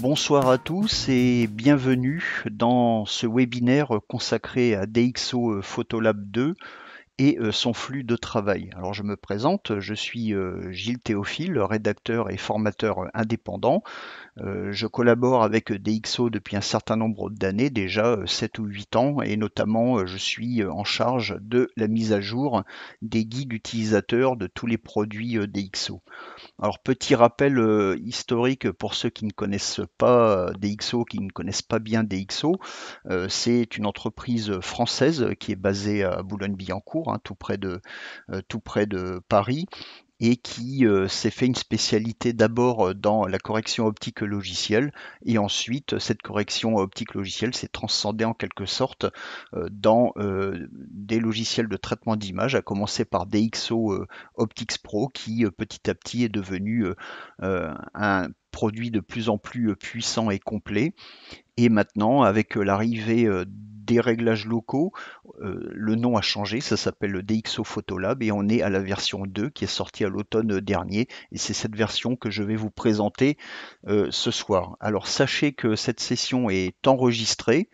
Bonsoir à tous et bienvenue dans ce webinaire consacré à DxO Photolab 2 et son flux de travail. Alors je me présente, je suis Gilles Théophile, rédacteur et formateur indépendant. Je collabore avec DxO depuis un certain nombre d'années, déjà 7 ou 8 ans, et notamment je suis en charge de la mise à jour des guides utilisateurs de tous les produits DxO. Alors petit rappel historique pour ceux qui ne connaissent pas DxO, qui ne connaissent pas bien DxO, c'est une entreprise française qui est basée à Boulogne-Billancourt, hein, tout près de Paris, et qui s'est fait une spécialité d'abord dans la correction optique logicielle, et ensuite cette correction optique logicielle s'est transcendée en quelque sorte dans des logiciels de traitement d'image, à commencer par DxO Optics Pro, qui petit à petit est devenu un produit de plus en plus puissant et complet. Et maintenant, avec l'arrivée des réglages locaux, le nom a changé, ça s'appelle le DxO Photolab et on est à la version 2 qui est sortie à l'automne dernier. Et c'est cette version que je vais vous présenter ce soir. Alors sachez que cette session est enregistrée.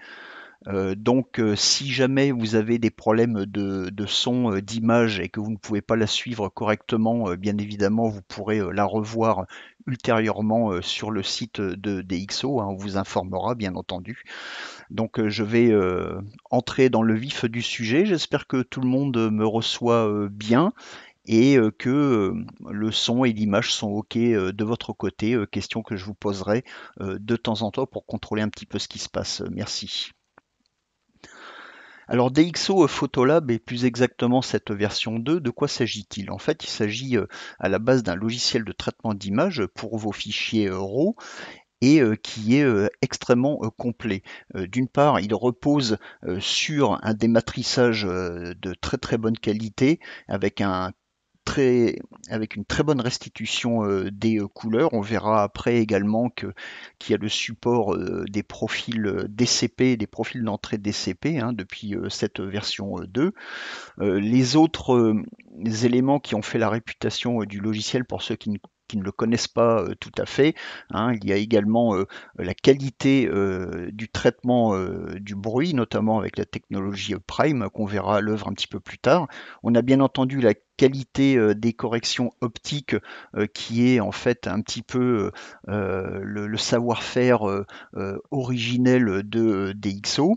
Donc, si jamais vous avez des problèmes de son, d'image et que vous ne pouvez pas la suivre correctement, bien évidemment, vous pourrez la revoir ultérieurement sur le site de DxO, hein, on vous informera, bien entendu. Donc, je vais entrer dans le vif du sujet. J'espère que tout le monde me reçoit bien et que le son et l'image sont OK de votre côté. Question que je vous poserai de temps en temps pour contrôler un petit peu ce qui se passe. Merci. Alors DxO Photolab et plus exactement cette version 2, de quoi s'agit-il? En fait, il s'agit à la base d'un logiciel de traitement d'image pour vos fichiers RAW et qui est extrêmement complet. D'une part, il repose sur un dématrissage de très très bonne qualité avec très, avec une très bonne restitution des couleurs. On verra après également qu'il y a le support des profils DCP, des profils d'entrée DCP hein, depuis cette version 2. Les autres éléments qui ont fait la réputation du logiciel pour ceux qui ne le connaissent pas tout à fait, hein, il y a également la qualité du traitement du bruit, notamment avec la technologie Prime qu'on verra à l'œuvre un petit peu plus tard. On a bien entendu la qualité des corrections optiques qui est en fait un petit peu le savoir-faire originel de DxO.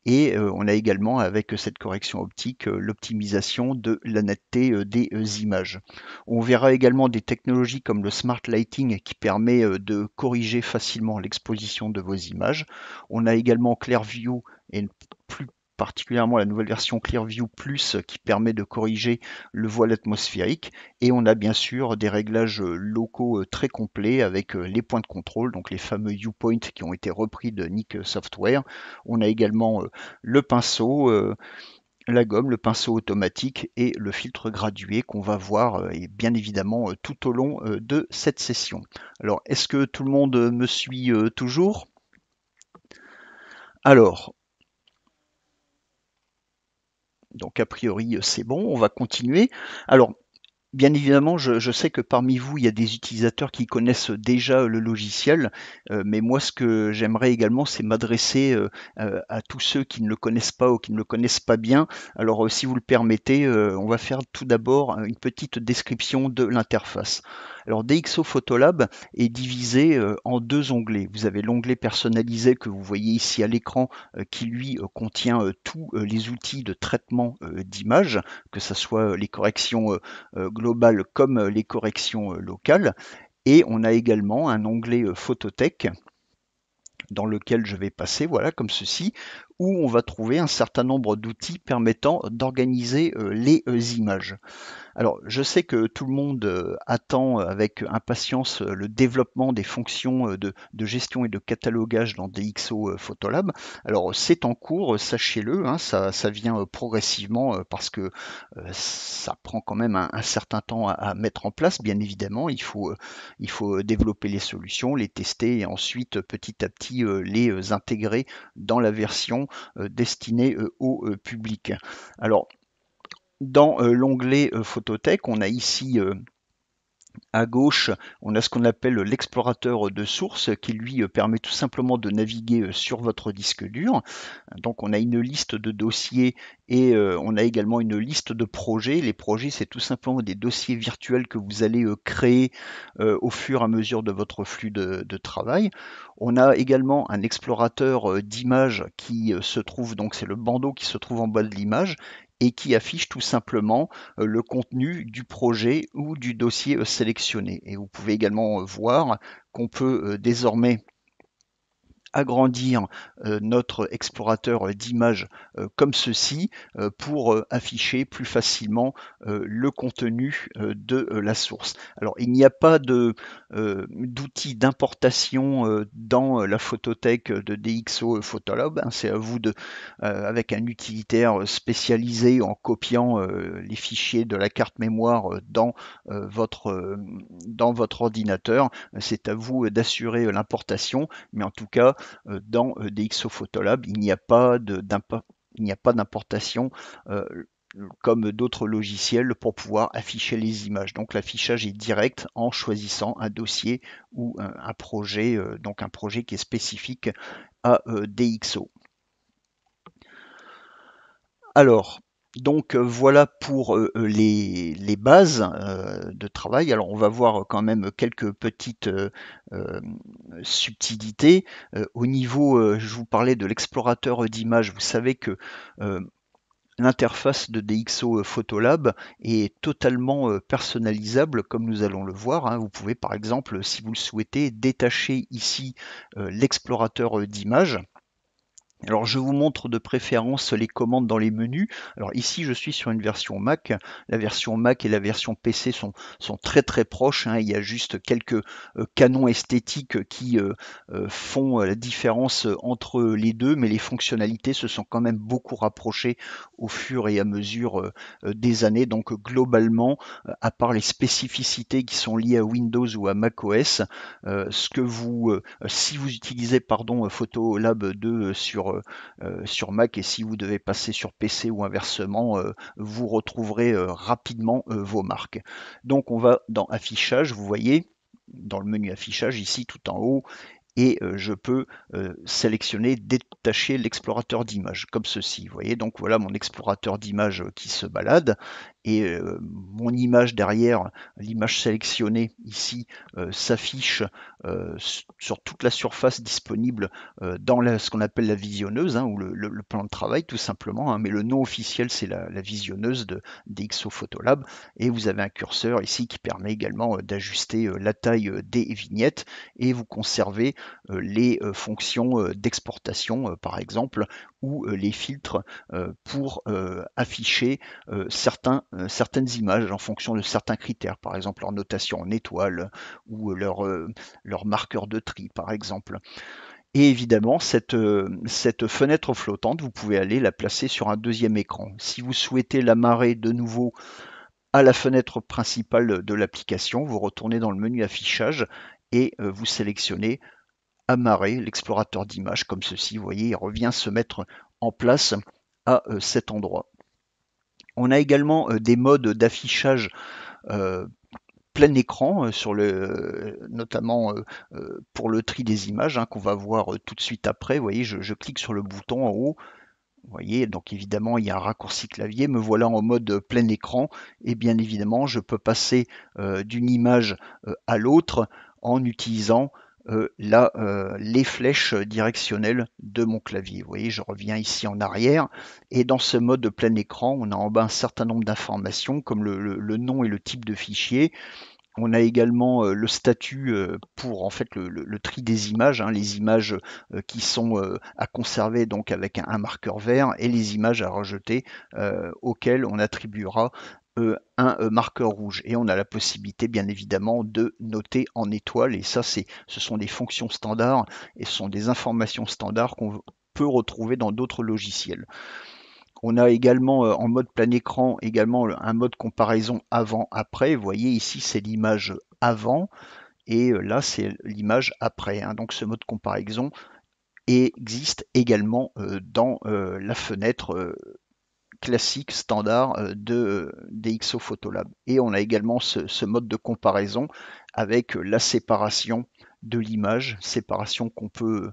Et on a également avec cette correction optique l'optimisation de la netteté des images. On verra également des technologies comme le Smart Lighting qui permet de corriger facilement l'exposition de vos images. On a également Clearview et plus particulièrement la nouvelle version Clearview Plus qui permet de corriger le voile atmosphérique. Et on a bien sûr des réglages locaux très complets avec les points de contrôle, donc les fameux viewpoints qui ont été repris de Nik Software. On a également le pinceau, la gomme, le pinceau automatique et le filtre gradué qu'on va voir et bien évidemment tout au long de cette session. Alors, est-ce que tout le monde me suit toujours? Alors, donc a priori c'est bon, on va continuer. Alors, bien évidemment, je sais que parmi vous, il y a des utilisateurs qui connaissent déjà le logiciel, mais moi, ce que j'aimerais également, c'est m'adresser à tous ceux qui ne le connaissent pas ou qui ne le connaissent pas bien. Alors, si vous le permettez, on va faire tout d'abord une petite description de l'interface. Alors, DxO Photolab est divisé en deux onglets. Vous avez l'onglet personnalisé que vous voyez ici à l'écran, qui lui contient tous les outils de traitement d'image, que ce soit les corrections globales comme les corrections locales. Et on a également un onglet Photothèque dans lequel je vais passer, voilà, comme ceci, où on va trouver un certain nombre d'outils permettant d'organiser les images. Alors, je sais que tout le monde attend avec impatience le développement des fonctions de gestion et de catalogage dans DxO Photolab. Alors, c'est en cours, sachez-le, hein, ça vient progressivement parce que ça prend quand même un certain temps à mettre en place, bien évidemment. Il faut développer les solutions, les tester et ensuite petit à petit les intégrer dans la version destinée au public. Alors, dans l'onglet Photothèque, on a ici À gauche, on a ce qu'on appelle l'explorateur de source qui lui permet tout simplement de naviguer sur votre disque dur. Donc on a une liste de dossiers et on a également une liste de projets. Les projets, c'est tout simplement des dossiers virtuels que vous allez créer au fur et à mesure de votre flux de travail. On a également un explorateur d'images qui se trouve, donc c'est le bandeau qui se trouve en bas de l'image et qui affiche tout simplement le contenu du projet ou du dossier sélectionné. Et vous pouvez également voir qu'on peut désormais agrandir notre explorateur d'images comme ceci pour afficher plus facilement le contenu de la source. Alors il n'y a pas d'outil d'importation dans la photothèque de DxO Photolab, hein, c'est à vous de, avec un utilitaire spécialisé en copiant les fichiers de la carte mémoire dans votre ordinateur, c'est à vous d'assurer l'importation, mais en tout cas dans DxO Photolab, il n'y a pas d'importation comme d'autres logiciels pour pouvoir afficher les images. Donc l'affichage est direct en choisissant un dossier ou un projet, donc un projet qui est spécifique à DxO. Alors, donc voilà pour les bases de travail. Alors on va voir quand même quelques petites euh, subtilités. Au niveau, je vous parlais de l'explorateur d'images, vous savez que euh, l'interface de DxO Photolab est totalement personnalisable comme nous allons le voir, hein. Vous pouvez par exemple, si vous le souhaitez, détacher ici l'explorateur d'images. Alors je vous montre de préférence les commandes dans les menus. Alors ici je suis sur une version Mac. La version Mac et la version PC sont très très proches, hein. Il y a juste quelques canons esthétiques qui font la différence entre les deux, mais les fonctionnalités se sont quand même beaucoup rapprochées au fur et à mesure des années. Donc globalement, à part les spécificités qui sont liées à Windows ou à macOS, si vous utilisez pardon Photolab 2 sur Mac et si vous devez passer sur PC ou inversement, vous retrouverez rapidement vos marques. Donc on va dans affichage, vous voyez, dans le menu affichage ici tout en haut, et je peux sélectionner, détacher l'explorateur d'images, comme ceci. Vous voyez, donc voilà mon explorateur d'images qui se balade, et mon image derrière, l'image sélectionnée ici, s'affiche sur toute la surface disponible dans ce qu'on appelle la visionneuse, hein, ou le plan de travail tout simplement, hein, mais le nom officiel c'est la visionneuse de DxO Photolab, et vous avez un curseur ici qui permet également d'ajuster la taille des vignettes, et vous conservez les fonctions d'exportation par exemple, ou les filtres pour afficher certaines images en fonction de certains critères, par exemple leur notation en étoiles ou leur marqueur de tri par exemple. Et évidemment, cette fenêtre flottante, vous pouvez aller la placer sur un deuxième écran. Si vous souhaitez l'amarrer de nouveau à la fenêtre principale de l'application, vous retournez dans le menu affichage et vous sélectionnez amarrer l'explorateur d'images comme ceci. Vous voyez, il revient se mettre en place à cet endroit. On a également des modes d'affichage euh, plein écran, notamment pour le tri des images, hein, qu'on va voir tout de suite après. Vous voyez, je clique sur le bouton en haut. Vous voyez, donc évidemment, il y a un raccourci clavier. Me voilà en mode plein écran. Et bien évidemment, je peux passer d'une image à l'autre en utilisant les flèches directionnelles de mon clavier. Vous voyez, je reviens ici en arrière. Et dans ce mode plein écran, on a en bas un certain nombre d'informations, comme le nom et le type de fichier. On a également le statut pour en fait le tri des images, hein, les images qui sont à conserver donc avec un marqueur vert, et les images à rejeter auxquelles on attribuera un marqueur rouge. Et on a la possibilité bien évidemment de noter en étoiles, et ça ce sont des fonctions standards et ce sont des informations standards qu'on peut retrouver dans d'autres logiciels. On a également en mode plein écran également un mode comparaison avant-après. Vous voyez ici c'est l'image avant et là c'est l'image après, hein. Donc ce mode comparaison existe également dans la fenêtre classique standard de DxO Photolab. Et on a également ce mode de comparaison avec la séparation de l'image, séparation qu'on peut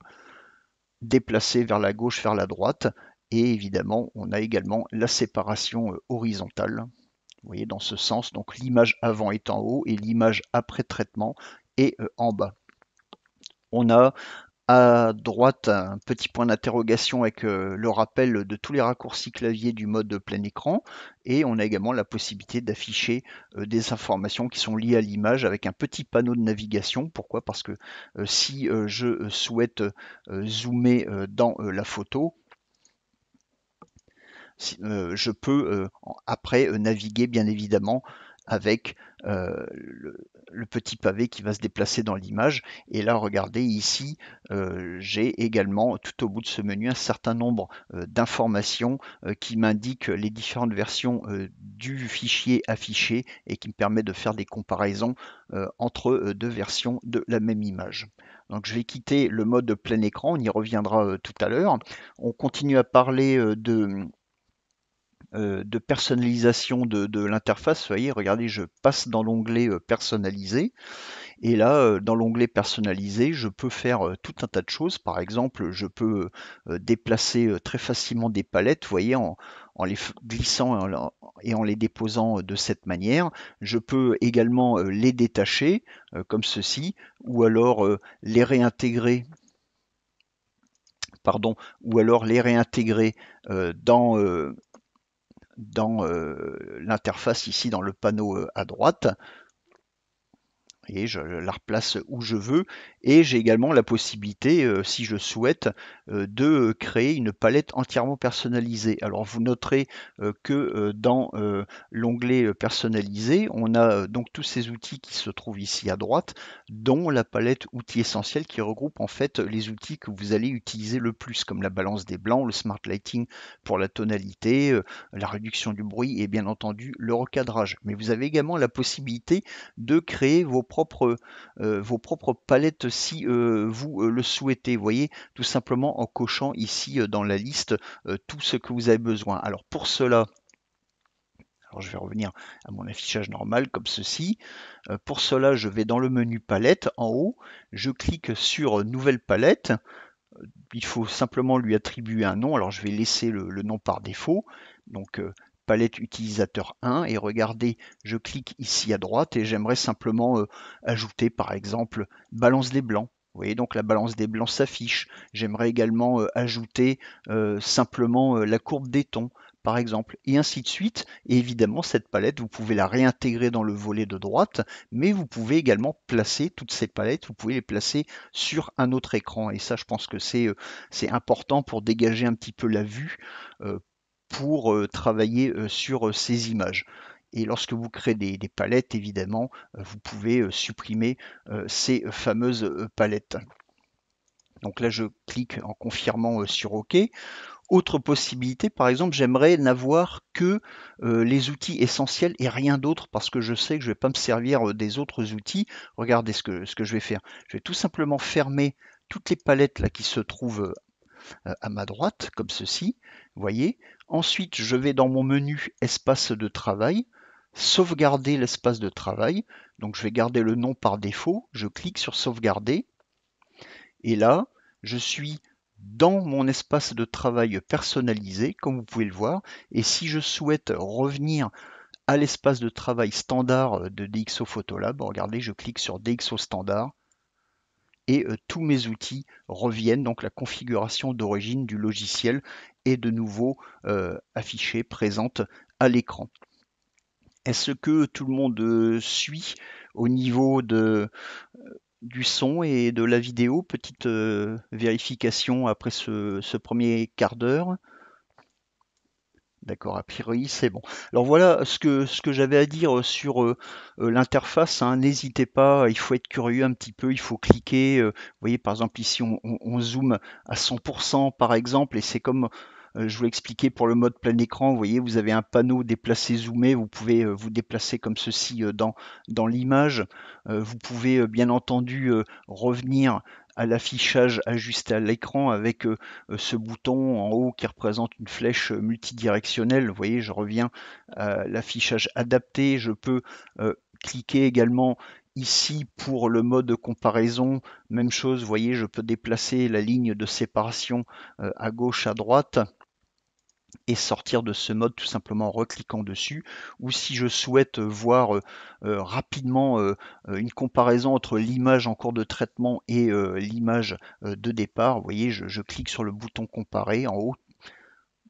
déplacer vers la gauche, vers la droite. Et évidemment, on a également la séparation horizontale. Vous voyez, dans ce sens, donc l'image avant est en haut et l'image après traitement est en bas. On a à droite un petit point d'interrogation avec le rappel de tous les raccourcis clavier du mode plein écran, et on a également la possibilité d'afficher des informations qui sont liées à l'image avec un petit panneau de navigation. Pourquoi? Parce que si je souhaite zoomer dans la photo, je peux après naviguer bien évidemment avec le petit pavé qui va se déplacer dans l'image. Et là, regardez ici, j'ai également tout au bout de ce menu un certain nombre d'informations qui m'indiquent les différentes versions du fichier affiché et qui me permet de faire des comparaisons entre deux versions de la même image. Donc je vais quitter le mode plein écran, on y reviendra tout à l'heure. On continue à parler de personnalisation de l'interface. Vous voyez, regardez, je passe dans l'onglet personnalisé. Et là, dans l'onglet personnalisé, je peux faire tout un tas de choses. Par exemple, je peux déplacer très facilement des palettes, vous voyez, en les glissant et en les déposant de cette manière. Je peux également les détacher, comme ceci, ou alors les réintégrer. Pardon, ou alors les réintégrer dans l'interface ici dans le panneau à droite. Et je la replace où je veux. Et j'ai également la possibilité, si je souhaite, de créer une palette entièrement personnalisée. Alors vous noterez que dans l'onglet personnalisé, on a donc tous ces outils qui se trouvent ici à droite, dont la palette outils essentiels qui regroupe en fait les outils que vous allez utiliser le plus, comme la balance des blancs, le smart lighting pour la tonalité, la réduction du bruit et bien entendu le recadrage. Mais vous avez également la possibilité de créer vos propres palettes si vous le souhaitez. Vous voyez, tout simplement en cochant ici dans la liste tout ce que vous avez besoin. Alors pour cela, alors je vais revenir à mon affichage normal comme ceci. Pour cela, je vais dans le menu palette en haut, je clique sur nouvelle palette. Il faut simplement lui attribuer un nom. Alors je vais laisser le nom par défaut. Donc palette utilisateur 1 et regardez, je clique ici à droite et j'aimerais simplement ajouter par exemple balance des blancs. Vous voyez, donc la balance des blancs s'affiche. J'aimerais également ajouter simplement la courbe des tons, par exemple, et ainsi de suite. Et évidemment, cette palette, vous pouvez la réintégrer dans le volet de droite, mais vous pouvez également placer toutes ces palettes, vous pouvez les placer sur un autre écran. Et ça, je pense que c'est important pour dégager un petit peu la vue pour travailler sur ces images. Et lorsque vous créez des palettes, évidemment, vous pouvez supprimer ces fameuses palettes. Donc là, je clique en confirmant sur OK. Autre possibilité, par exemple, j'aimerais n'avoir que les outils essentiels et rien d'autre parce que je sais que je ne vais pas me servir des autres outils. Regardez ce que je vais faire. Je vais tout simplement fermer toutes les palettes là qui se trouvent à ma droite, comme ceci, vous voyez. Ensuite, je vais dans mon menu espace de travail, sauvegarder l'espace de travail. Donc je vais garder le nom par défaut, je clique sur sauvegarder. Et là, je suis dans mon espace de travail personnalisé, comme vous pouvez le voir. Et si je souhaite revenir à l'espace de travail standard de DxO Photolab, regardez, je clique sur DxO Standard et tous mes outils reviennent, donc la configuration d'origine du logiciel est de nouveau affichée, présente à l'écran. Est-ce que tout le monde suit au niveau du son et de la vidéo? Petite vérification après ce premier quart d'heure. D'accord, a priori c'est bon. Alors voilà ce que j'avais à dire sur l'interface, hein. N'hésitez pas, il faut être curieux un petit peu, il faut cliquer. Vous voyez par exemple ici on zoome à 100% par exemple, et c'est comme je vous l'ai expliqué pour le mode plein écran. Vous voyez, vous avez un panneau déplacé zoomé, vous pouvez vous déplacer comme ceci dans l'image. Vous pouvez bien entendu revenir à l'affichage ajusté à l'écran avec ce bouton en haut qui représente une flèche multidirectionnelle. Vous voyez, je reviens à l'affichage adapté. Je peux cliquer également ici pour le mode comparaison. Même chose, vous voyez, je peux déplacer la ligne de séparation à gauche, à droite et sortir de ce mode tout simplement en recliquant dessus. Ou si je souhaite voir rapidement une comparaison entre l'image en cours de traitement et l'image de départ, vous voyez, je clique sur le bouton comparer en haut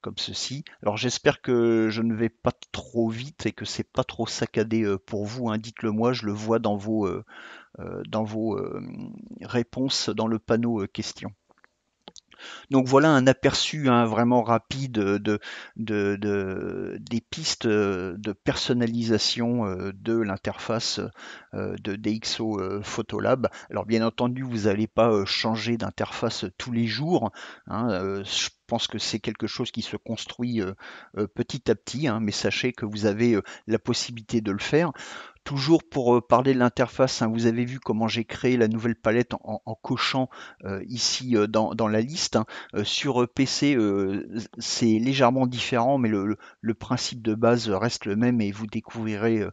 comme ceci. Alors j'espère que je ne vais pas trop vite et que c'est pas trop saccadé pour vous, hein. Dites-le moi, je le vois dans vos réponses dans le panneau questions. Donc voilà un aperçu, hein, vraiment rapide des pistes de personnalisation de l'interface de DxO Photolab. Alors bien entendu, vous n'allez pas changer d'interface tous les jours, hein, je pense que c'est quelque chose qui se construit petit à petit, hein, mais sachez que vous avez la possibilité de le faire. Toujours pour parler de l'interface, hein, vous avez vu comment j'ai créé la nouvelle palette en cochant ici dans la liste, hein. Sur PC, c'est légèrement différent, mais le principe de base reste le même et vous découvrirez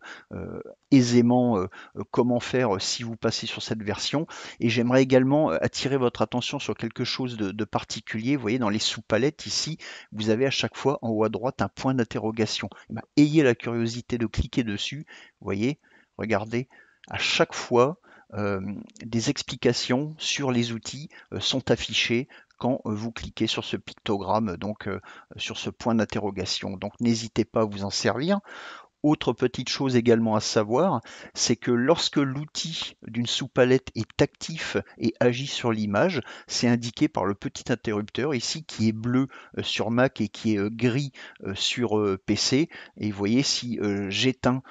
aisément comment faire si vous passez sur cette version. Et j'aimerais également attirer votre attention sur quelque chose de particulier. Vous voyez, dans les sous-palettes ici, vous avez à chaque fois en haut à droite un point d'interrogation. Eh ben, ayez la curiosité de cliquer dessus. Vous voyez, regardez, à chaque fois, des explications sur les outils sont affichées quand vous cliquez sur ce pictogramme, donc sur ce point d'interrogation. Donc n'hésitez pas à vous en servir. Autre petite chose également à savoir, c'est que lorsque l'outil d'une sous-palette est actif et agit sur l'image, c'est indiqué par le petit interrupteur ici qui est bleu sur Mac et qui est gris sur PC. Et vous voyez, si j'éteins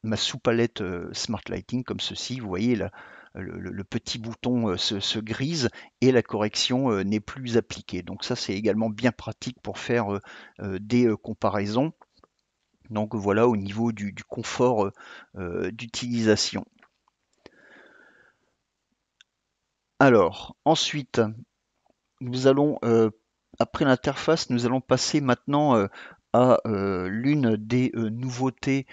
ma sous-palette Smart Lighting comme ceci, vous voyez là, le petit bouton se grise et la correction n'est plus appliquée. Donc ça, c'est également bien pratique pour faire des comparaisons. Donc voilà au niveau du confort d'utilisation. Alors ensuite, nous allons, après l'interface, nous allons passer maintenant à l'une des nouveautés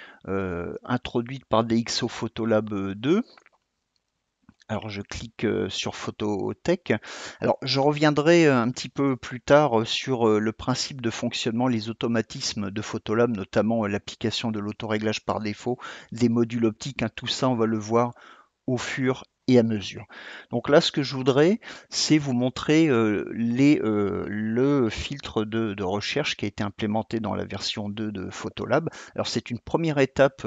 introduites par DxO Photolab 2. Alors je clique sur Phototech. Alors je reviendrai un petit peu plus tard sur le principe de fonctionnement, les automatismes de Photolab, notamment l'application de l'autoréglage par défaut, des modules optiques, hein. Tout ça on va le voir au fur et à mesure. Donc là, ce que je voudrais, c'est vous montrer le filtre de recherche qui a été implémenté dans la version 2 de Photolab. Alors c'est une première étape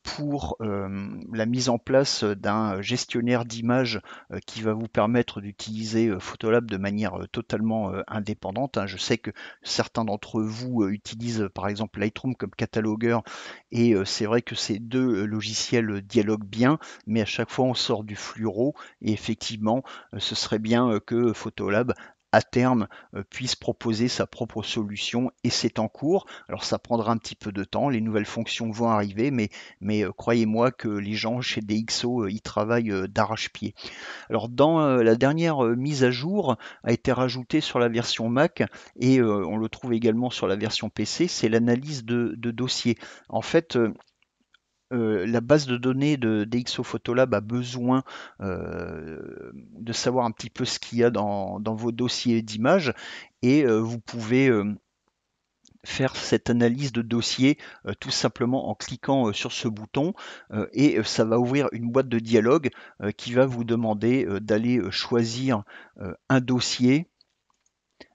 pour la mise en place d'un gestionnaire d'images qui va vous permettre d'utiliser Photolab de manière totalement indépendante, hein. Je sais que certains d'entre vous utilisent par exemple Lightroom comme catalogueur et c'est vrai que ces deux logiciels dialoguent bien, mais à chaque fois on sort du fluoro et effectivement ce serait bien que Photolab à terme puisse proposer sa propre solution et c'est en cours. Alors ça prendra un petit peu de temps, les nouvelles fonctions vont arriver, mais croyez-moi que les gens chez DxO y travaillent d'arrache-pied. Alors dans la dernière mise à jour a été rajoutée sur la version Mac et on le trouve également sur la version PC, c'est l'analyse de dossiers. En fait, la base de données de DxO Photolab a besoin de savoir un petit peu ce qu'il y a dans vos dossiers d'images et vous pouvez faire cette analyse de dossier tout simplement en cliquant sur ce bouton et ça va ouvrir une boîte de dialogue qui va vous demander d'aller choisir un dossier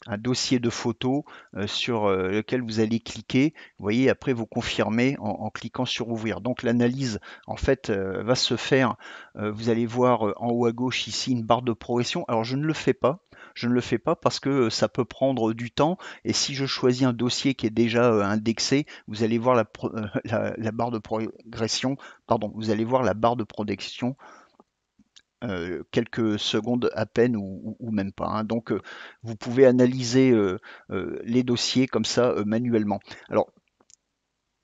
de photos sur lequel vous allez cliquer. Vous voyez, après vous confirmez en cliquant sur ouvrir. Donc l'analyse en fait va se faire. Vous allez voir en haut à gauche ici une barre de progression. Alors je ne le fais pas. Je ne le fais pas parce que ça peut prendre du temps et si je choisis un dossier qui est déjà indexé, vous allez voir la barre de progression, pardon, vous allez voir la barre de progression quelques secondes à peine ou même pas, hein. Donc vous pouvez analyser les dossiers comme ça manuellement. Alors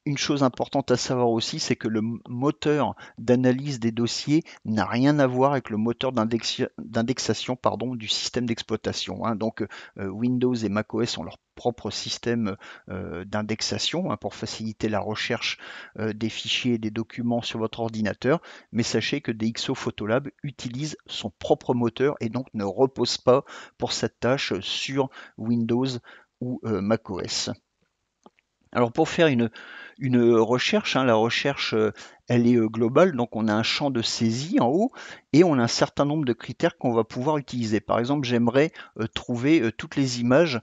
Une chose importante à savoir aussi, c'est que le moteur d'analyse des dossiers n'a rien à voir avec le moteur d'indexation, pardon, du système d'exploitation, hein. Donc Windows et macOS ont leur propre système d'indexation, hein, pour faciliter la recherche des fichiers et des documents sur votre ordinateur. Mais sachez que DxO Photolab utilise son propre moteur et donc ne repose pas pour cette tâche sur Windows ou macOS. Alors pour faire une recherche, hein, la recherche, elle est globale, donc on a un champ de saisie en haut et on a un certain nombre de critères qu'on va pouvoir utiliser. Par exemple, j'aimerais trouver toutes les images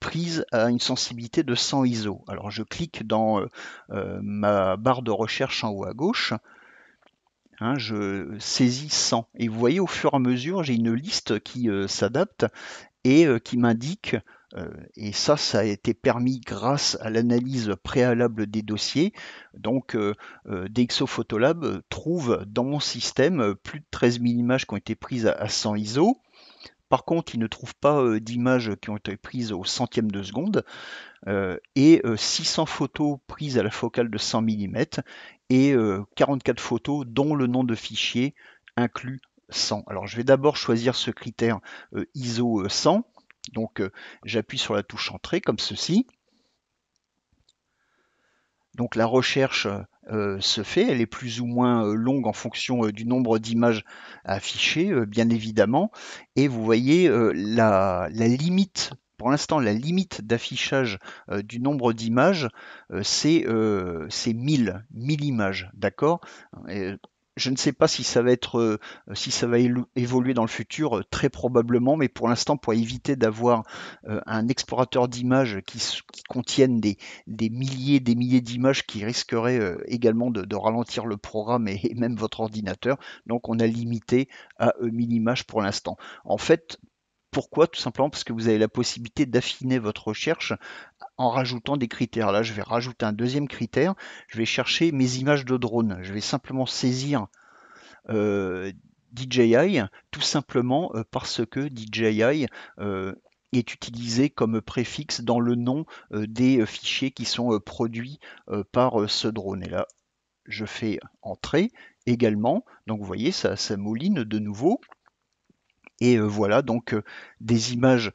prises à une sensibilité de 100 ISO. Alors je clique dans ma barre de recherche en haut à gauche, hein, je saisis 100 et vous voyez au fur et à mesure, j'ai une liste qui s'adapte et qui m'indique, et ça a été permis grâce à l'analyse préalable des dossiers. Donc DxO Photolab trouve dans mon système plus de 13 000 images qui ont été prises à 100 ISO. Par contre, il ne trouve pas d'images qui ont été prises au centième de seconde, et 600 photos prises à la focale de 100 mm et 44 photos dont le nom de fichier inclut 100. Alors je vais d'abord choisir ce critère ISO 100. Donc j'appuie sur la touche entrée comme ceci. Donc la recherche se fait, elle est plus ou moins longue en fonction du nombre d'images à afficher, bien évidemment. Et vous voyez la limite, pour l'instant, la limite d'affichage du nombre d'images, c'est 1000 images, d'accord? Je ne sais pas si ça va être, si ça va évoluer dans le futur, très probablement, mais pour l'instant, pour éviter d'avoir un explorateur d'images qui contiennent des milliers d'images qui risqueraient également de ralentir le programme et même votre ordinateur. Donc on a limité à 1000 images pour l'instant. En fait, pourquoi? Tout simplement parce que vous avez la possibilité d'affiner votre recherche en rajoutant des critères. Là, je vais rajouter un deuxième critère. Je vais chercher mes images de drone. Je vais simplement saisir DJI, tout simplement parce que DJI est utilisé comme préfixe dans le nom des fichiers qui sont produits par ce drone. Et là, je fais entrer également. Donc vous voyez, ça mouline de nouveau. Et voilà donc des images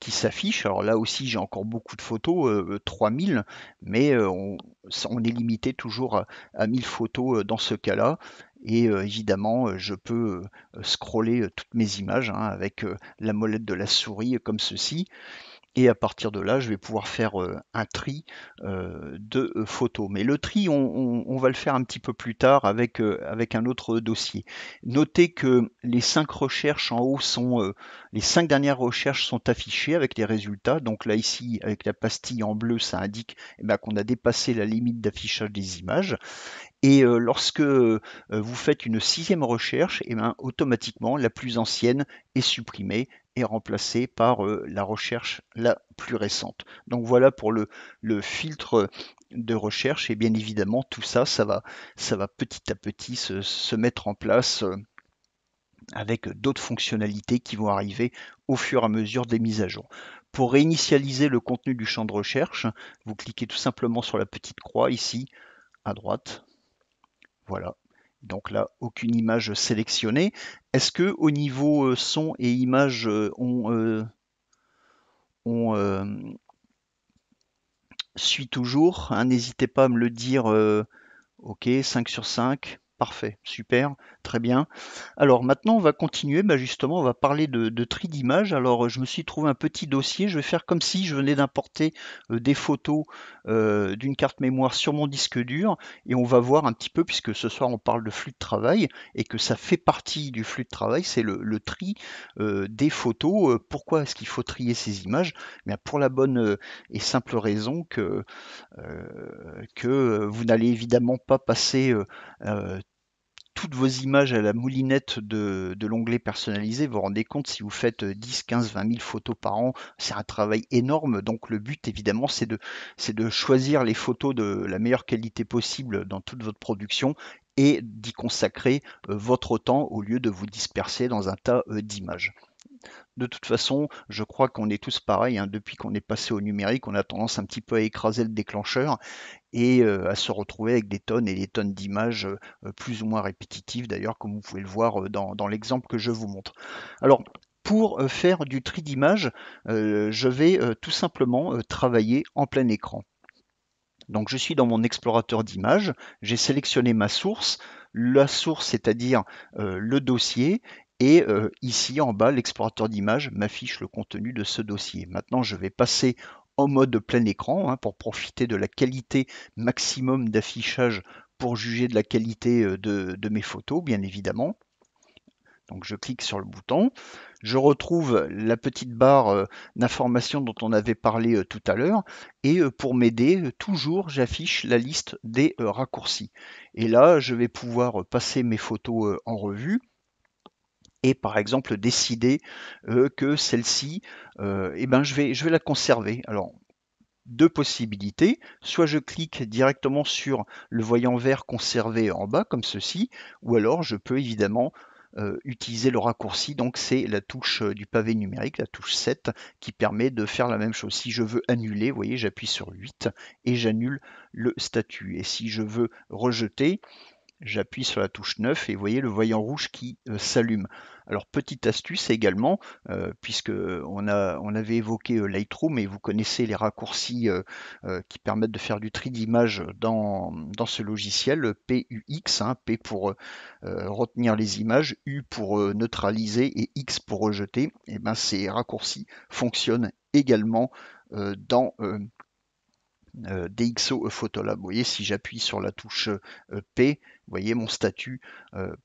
qui s'affichent. Alors là aussi, j'ai encore beaucoup de photos, 3000, mais on est limité toujours à 1000 photos dans ce cas-là. Et évidemment, je peux scroller toutes mes images, hein, avec la molette de la souris comme ceci. Et à partir de là, je vais pouvoir faire un tri de photos. Mais le tri, on va le faire un petit peu plus tard avec un autre dossier. Notez que les 5 recherches en haut sont, les 5 dernières recherches sont affichées avec les résultats. Donc là, ici, avec la pastille en bleu, ça indique eh ben, qu'on a dépassé la limite d'affichage des images. Et lorsque vous faites une sixième recherche, et ben, automatiquement, la plus ancienne est supprimée et remplacée par la recherche la plus récente. Donc voilà pour le filtre de recherche. Et bien évidemment, tout ça, ça va petit à petit se mettre en place avec d'autres fonctionnalités qui vont arriver au fur et à mesure des mises à jour. Pour réinitialiser le contenu du champ de recherche, vous cliquez tout simplement sur la petite croix ici à droite. Voilà. Donc là, aucune image sélectionnée. Est-ce que au niveau son et image, on suit toujours, hein? N'hésitez pas à me le dire. Ok, 5 sur 5. Parfait, super, très bien. Alors maintenant, on va continuer. Bah, justement, on va parler de tri d'images. Alors, je me suis trouvé un petit dossier. Je vais faire comme si je venais d'importer des photos d'une carte mémoire sur mon disque dur. Et on va voir un petit peu, puisque ce soir, on parle de flux de travail et que ça fait partie du flux de travail, c'est le tri des photos. Pourquoi est-ce qu'il faut trier ces images? Eh bien, pour la bonne et simple raison que vous n'allez évidemment pas passer toutes vos images à la moulinette de l'onglet personnalisé. Vous vous rendez compte, si vous faites 10, 15, 20 000 photos par an, c'est un travail énorme. Donc le but, évidemment, c'est de choisir les photos de la meilleure qualité possible dans toute votre production et d'y consacrer votre temps au lieu de vous disperser dans un tas d'images. De toute façon, je crois qu'on est tous pareils, hein. Depuis qu'on est passé au numérique, on a tendance un petit peu à écraser le déclencheur et à se retrouver avec des tonnes et des tonnes d'images plus ou moins répétitives d'ailleurs, comme vous pouvez le voir dans l'exemple que je vous montre. Alors, pour faire du tri d'images, je vais tout simplement travailler en plein écran. Donc je suis dans mon explorateur d'images, j'ai sélectionné ma source, la source c'est-à-dire le dossier, et ici en bas l'explorateur d'images m'affiche le contenu de ce dossier. Maintenant je vais passer en mode plein écran hein, pour profiter de la qualité maximum d'affichage pour juger de la qualité de mes photos bien évidemment. Donc je clique sur le bouton, je retrouve la petite barre d'informations dont on avait parlé tout à l'heure, et pour m'aider, toujours j'affiche la liste des raccourcis. Et là, je vais pouvoir passer mes photos en revue et par exemple décider que celle-ci, eh ben, je vais la conserver. Alors, deux possibilités, soit je clique directement sur le voyant vert conservé en bas comme ceci, ou alors je peux évidemment utiliser le raccourci, donc c'est la touche du pavé numérique, la touche 7, qui permet de faire la même chose. Si je veux annuler, vous voyez, j'appuie sur 8 et j'annule le statut. Et si je veux rejeter, j'appuie sur la touche 9 et vous voyez le voyant rouge qui s'allume. Alors petite astuce également, puisque on avait évoqué Lightroom et vous connaissez les raccourcis qui permettent de faire du tri d'image dans ce logiciel, PUX, hein, P pour retenir les images, U pour neutraliser et X pour rejeter. Et ben ces raccourcis fonctionnent également dans DxO Photolab. Vous voyez, si j'appuie sur la touche P, vous voyez, mon statut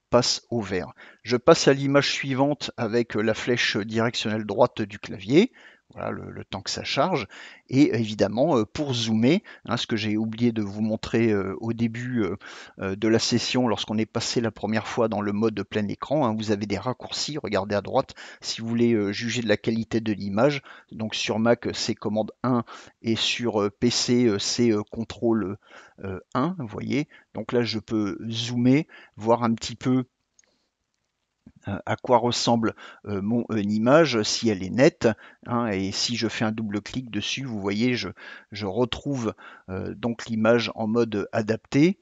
passe au vert. Je passe à l'image suivante avec la flèche directionnelle droite du clavier. Voilà le temps que ça charge. Et évidemment, pour zoomer, hein, ce que j'ai oublié de vous montrer au début de la session, lorsqu'on est passé la première fois dans le mode plein écran, hein, vous avez des raccourcis. Regardez à droite si vous voulez juger de la qualité de l'image. Donc sur Mac, c'est commande 1 et sur PC, c'est CTRL 1, vous voyez. Donc là, je peux zoomer, voir un petit peu à quoi ressemble mon image, si elle est nette, hein, et si je fais un double clic dessus, vous voyez, je retrouve donc l'image en mode adapté,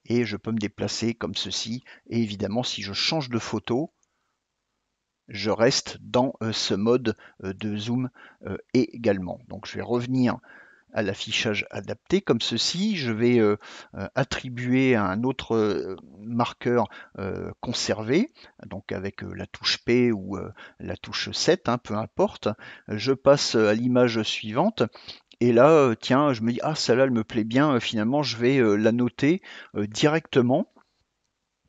et je peux me déplacer comme ceci, et évidemment, si je change de photo, je reste dans ce mode de zoom également. Donc je vais revenir à l'affichage adapté comme ceci. Je vais attribuer un autre marqueur conservé, donc avec la touche P ou la touche 7, hein, peu importe. Je passe à l'image suivante. Et là, tiens, je me dis, ah, celle-là, elle me plaît bien, finalement, je vais la noter directement.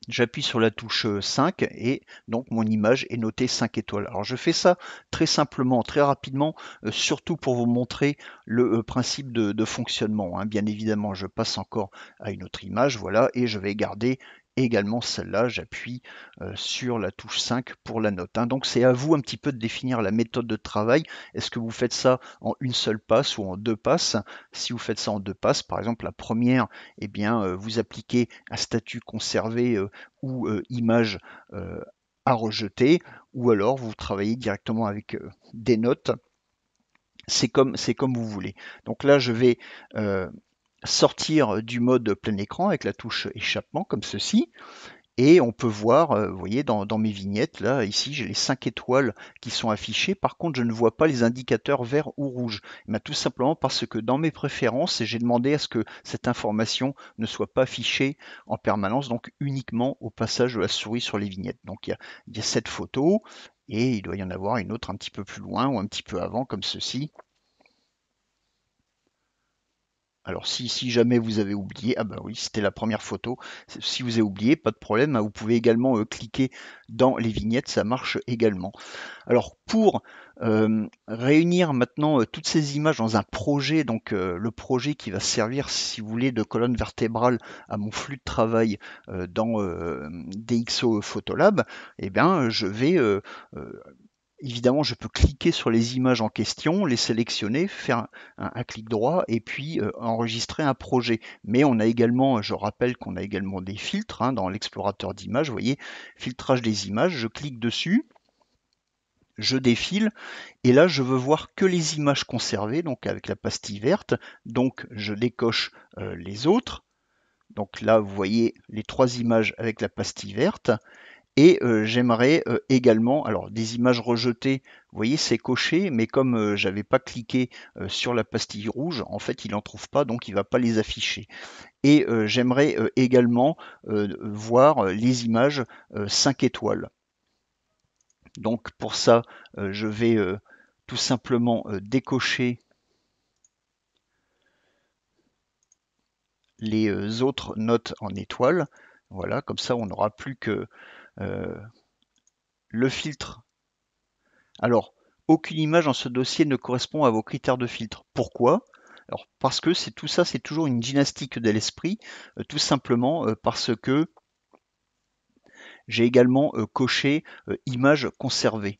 J'appuie sur la touche 5 et donc mon image est notée 5 étoiles. Alors je fais ça très simplement, très rapidement, surtout pour vous montrer le principe de fonctionnement, hein. Bien évidemment, je passe encore à une autre image, voilà, et je vais garder également celle-là. J'appuie sur la touche 5 pour la note, hein. Donc c'est à vous un petit peu de définir la méthode de travail. Est-ce que vous faites ça en une seule passe ou en deux passes? Si vous faites ça en deux passes, par exemple, la première, eh bien, vous appliquez un statut conservé ou image à rejeter, ou alors vous travaillez directement avec des notes. C'est comme vous voulez. Donc là, je vais sortir du mode plein écran avec la touche échappement, comme ceci. Et on peut voir, vous voyez, dans mes vignettes, là, ici, j'ai les 5 étoiles qui sont affichées. Par contre, je ne vois pas les indicateurs vert ou rouge. Mais tout simplement parce que dans mes préférences, j'ai demandé à ce que cette information ne soit pas affichée en permanence, donc uniquement au passage de la souris sur les vignettes. Donc il y a cette photo, et il doit y en avoir une autre un petit peu plus loin ou un petit peu avant, comme ceci. Alors si jamais vous avez oublié, ah bah oui, c'était la première photo. Si vous avez oublié, pas de problème, hein, vous pouvez également cliquer dans les vignettes, ça marche également. Alors pour réunir maintenant toutes ces images dans un projet, donc le projet qui va servir, si vous voulez, de colonne vertébrale à mon flux de travail dans DxO Photolab, eh bien je vais évidemment, je peux cliquer sur les images en question, les sélectionner, faire un clic droit et puis enregistrer un projet. Mais on a également, je rappelle qu'on a également des filtres hein, dans l'explorateur d'images. Vous voyez, filtrage des images, je clique dessus. je défile et là je veux voir que les images conservées, donc avec la pastille verte, donc je décoche les autres. Donc là vous voyez les 3 images avec la pastille verte. Et j'aimerais également, alors des images rejetées, vous voyez c'est coché, mais comme j'avais pas cliqué sur la pastille rouge, en fait il n'en trouve pas, donc il va pas les afficher. Et j'aimerais également voir les images 5 étoiles. Donc pour ça, je vais tout simplement décocher les autres notes en étoiles. Voilà, comme ça on n'aura plus que euh, le filtre. Alors, aucune image dans ce dossier ne correspond à vos critères de filtre. Pourquoi? Alors, parce que c'est tout ça, c'est toujours une gymnastique de l'esprit, tout simplement parce que j'ai également coché images conservées.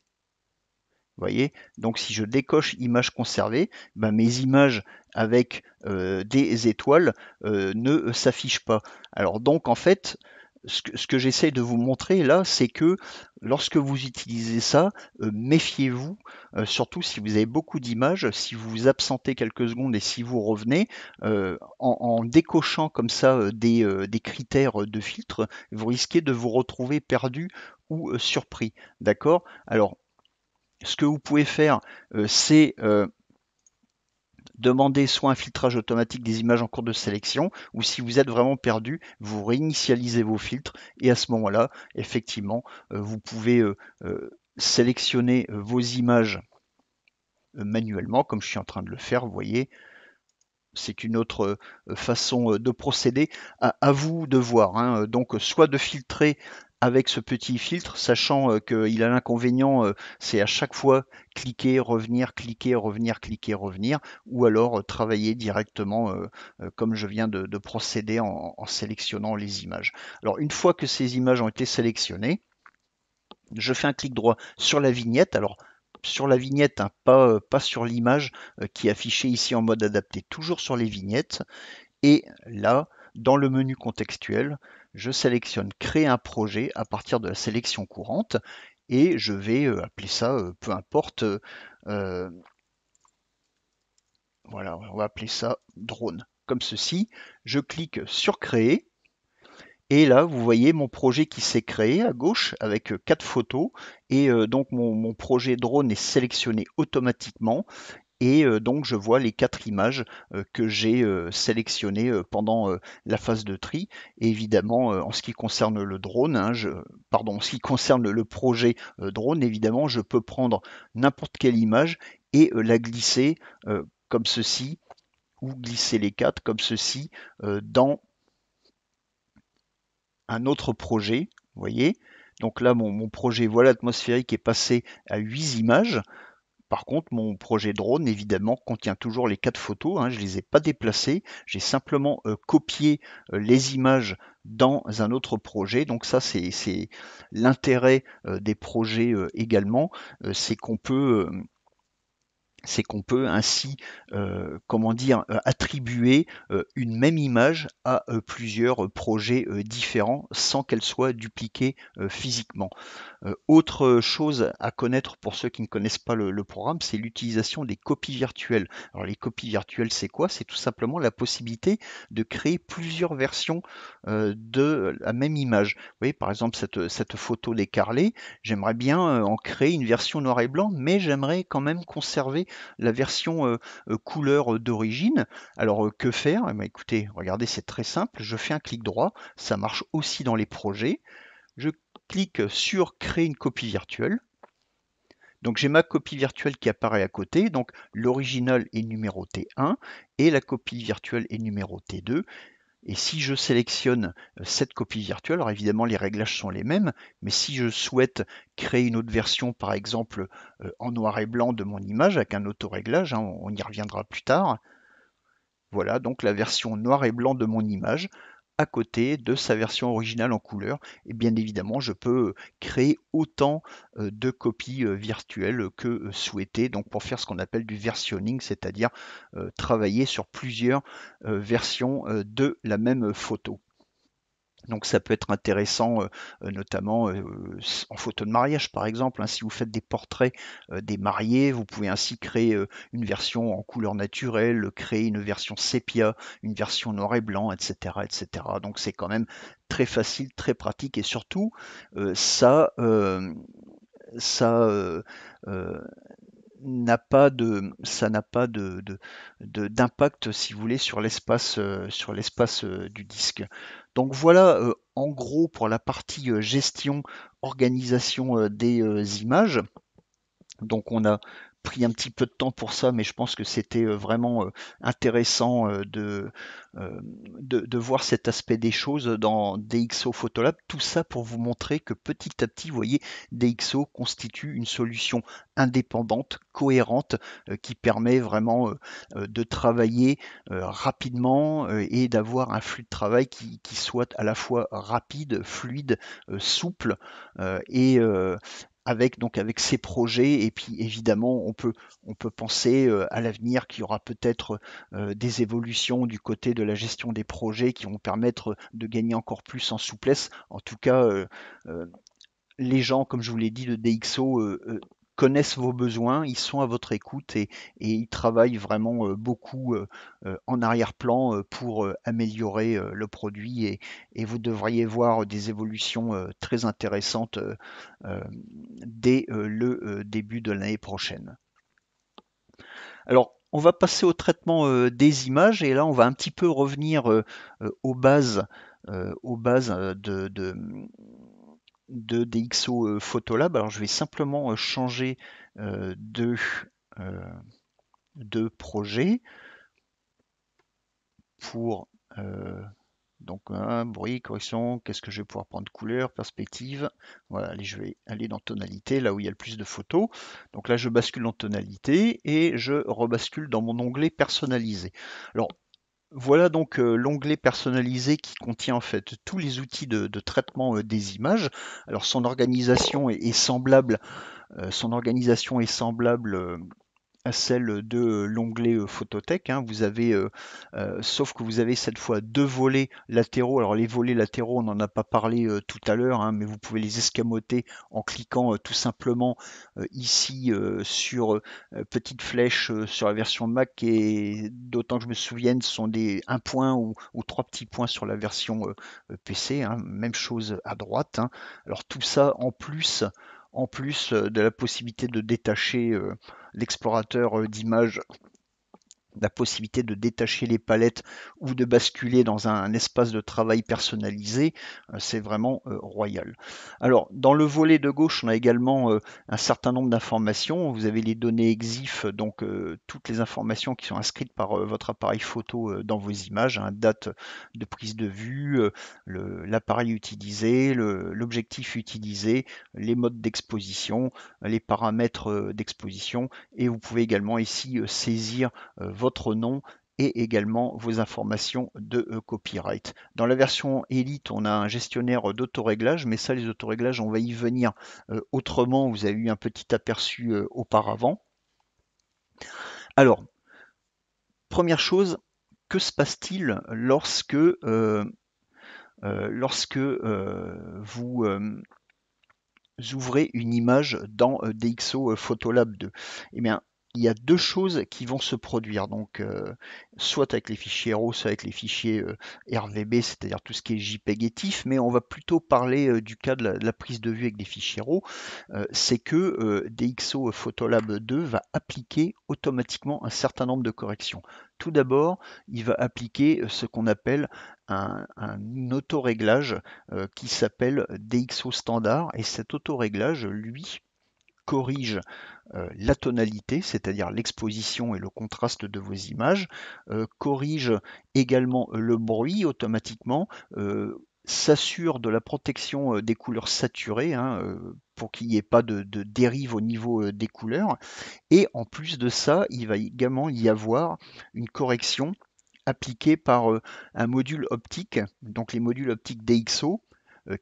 Vous voyez? Donc si je décoche images conservées, ben, mes images avec des étoiles ne s'affichent pas. Alors donc en fait, ce que j'essaie de vous montrer là, c'est que lorsque vous utilisez ça, méfiez-vous, surtout si vous avez beaucoup d'images, si vous vous absentez quelques secondes et si vous revenez, en décochant comme ça des critères de filtre, vous risquez de vous retrouver perdu ou surpris. D'accord? Alors, ce que vous pouvez faire, c'est demander soit un filtrage automatique des images en cours de sélection, ou si vous êtes vraiment perdu, vous réinitialisez vos filtres, et à ce moment-là, effectivement, vous pouvez sélectionner vos images manuellement, comme je suis en train de le faire, vous voyez, c'est une autre façon de procéder. À vous de voir, hein. Donc, soit de filtrer avec ce petit filtre, sachant qu'il a l'inconvénient, c'est à chaque fois cliquer, revenir, cliquer, revenir, ou alors travailler directement comme je viens de procéder en sélectionnant les images. Alors, une fois que ces images ont été sélectionnées, je fais un clic droit sur la vignette. Alors, sur la vignette, hein, pas sur l'image qui est affichée ici en mode adapté, toujours sur les vignettes. Et là, dans le menu contextuel, je sélectionne créer un projet à partir de la sélection courante et je vais appeler ça, peu importe, voilà, on va appeler ça drone. Comme ceci, je clique sur créer. Et là, vous voyez mon projet qui s'est créé à gauche avec 4 photos. Et donc mon projet drone est sélectionné automatiquement. Et donc je vois les 4 images que j'ai sélectionnées pendant la phase de tri. Et évidemment, en ce qui concerne le drone, hein, pardon, en ce qui concerne le projet drone, évidemment, je peux prendre n'importe quelle image et la glisser comme ceci, ou glisser les 4 comme ceci dans un autre projet. Vous voyez? Donc là, mon projet vol atmosphérique est passé à 8 images. Par contre, mon projet drone, évidemment, contient toujours les 4 photos, hein, je ne les ai pas déplacées, j'ai simplement copié les images dans un autre projet. Donc ça, c'est l'intérêt des projets également, c'est qu'on peut ainsi, comment dire, attribuer une même image à plusieurs projets différents sans qu'elle soit dupliquée physiquement. Autre chose à connaître pour ceux qui ne connaissent pas le programme, c'est l'utilisation des copies virtuelles. Alors les copies virtuelles, c'est quoi? C'est tout simplement la possibilité de créer plusieurs versions de la même image. Vous voyez, par exemple, cette photo d'écarlé, j'aimerais bien en créer une version noir et blanc, mais j'aimerais quand même conserver la version couleur d'origine. Alors que faire? Eh bien, écoutez, regardez, c'est très simple. Je fais un clic droit, ça marche aussi dans les projets. Je clique sur créer une copie virtuelle. Donc j'ai ma copie virtuelle qui apparaît à côté, donc l'original est numéroté 1 et la copie virtuelle est numérotée 2. Et si je sélectionne cette copie virtuelle, alors évidemment les réglages sont les mêmes, mais si je souhaite créer une autre version, par exemple en noir et blanc de mon image avec un autoréglage, hein, on y reviendra plus tard, voilà donc la version noir et blanc de mon image à côté de sa version originale en couleur. Et bien évidemment, je peux créer autant de copies virtuelles que souhaité, donc pour faire ce qu'on appelle du versionning, c'est-à-dire travailler sur plusieurs versions de la même photo. Donc ça peut être intéressant, notamment en photo de mariage par exemple, hein. Si vous faites des portraits des mariés, vous pouvez ainsi créer une version en couleur naturelle, créer une version sépia, une version noir et blanc, etc., etc. Donc c'est quand même très facile, très pratique et surtout ça euh, ça n'a pas d'impact, si vous voulez, sur l'espace du disque. Donc voilà, en gros, pour la partie gestion, organisation des images. Donc on a pris un petit peu de temps pour ça, mais je pense que c'était vraiment intéressant de voir cet aspect des choses dans DxO Photolab. Tout ça pour vous montrer que petit à petit, vous voyez, DxO constitue une solution indépendante, cohérente, qui permet vraiment de travailler rapidement et d'avoir un flux de travail qui soit à la fois rapide, fluide, souple et avec ces projets. Et puis évidemment on peut penser à l'avenir qu'il y aura peut-être des évolutions du côté de la gestion des projets qui vont permettre de gagner encore plus en souplesse. En tout cas, euh, les gens, comme je vous l'ai dit, de DxO connaissent vos besoins, ils sont à votre écoute et ils travaillent vraiment beaucoup en arrière-plan pour améliorer le produit et vous devriez voir des évolutions très intéressantes euh, dès le début de l'année prochaine. Alors, on va passer au traitement des images et là, on va un petit peu revenir aux bases de DxO Photolab. Alors, je vais simplement changer de, euh, de projet pour donc un bruit, correction, qu'est-ce que je vais pouvoir prendre? Couleur, perspective. Voilà, allez, je vais aller dans tonalité, là où il y a le plus de photos. Donc là, je bascule en tonalité et je rebascule dans mon onglet personnalisé. Alors, voilà donc l'onglet personnalisé qui contient en fait tous les outils de traitement des images. Alors son organisation est semblable à celle de l'onglet Phototech, hein. Vous avez, sauf que vous avez cette fois deux volets latéraux. Alors les volets latéraux, on n'en a pas parlé tout à l'heure, hein, mais vous pouvez les escamoter en cliquant tout simplement ici sur petite flèche sur la version Mac et d'autant que je me souvienne, ce sont un point ou trois petits points sur la version PC, hein. Même chose à droite, hein. Alors tout ça en plus de la possibilité de détacher l'explorateur d'images, la possibilité de détacher les palettes ou de basculer dans un espace de travail personnalisé, c'est vraiment royal. Alors, dans le volet de gauche, on a également un certain nombre d'informations. Vous avez les données EXIF, donc toutes les informations qui sont inscrites par votre appareil photo dans vos images, hein, date de prise de vue, l'appareil utilisé, l'objectif utilisé, les modes d'exposition, les paramètres d'exposition, et vous pouvez également ici saisir votre nom et également vos informations de copyright. Dans la version Elite, on a un gestionnaire d'autoréglage, mais ça, les autoréglages, on va y venir autrement. Vous avez eu un petit aperçu auparavant. Alors, première chose, que se passe-t-il lorsque vous ouvrez une image dans DxO Photolab 2? Eh bien, il y a deux choses qui vont se produire, donc soit avec les fichiers RAW, soit avec les fichiers RVB, c'est-à-dire tout ce qui est JPEG et TIFF, mais on va plutôt parler du cas de la prise de vue avec des fichiers RAW. C'est que DxO Photolab 2 va appliquer automatiquement un certain nombre de corrections. Tout d'abord, il va appliquer ce qu'on appelle un autoréglage qui s'appelle DxO Standard, et cet autoréglage, lui, corrige la tonalité, c'est-à-dire l'exposition et le contraste de vos images, corrige également le bruit automatiquement, s'assure de la protection des couleurs saturées, hein, pour qu'il n'y ait pas de dérive au niveau des couleurs. Et en plus de ça, il va également y avoir une correction appliquée par un module optique, donc les modules optiques DxO,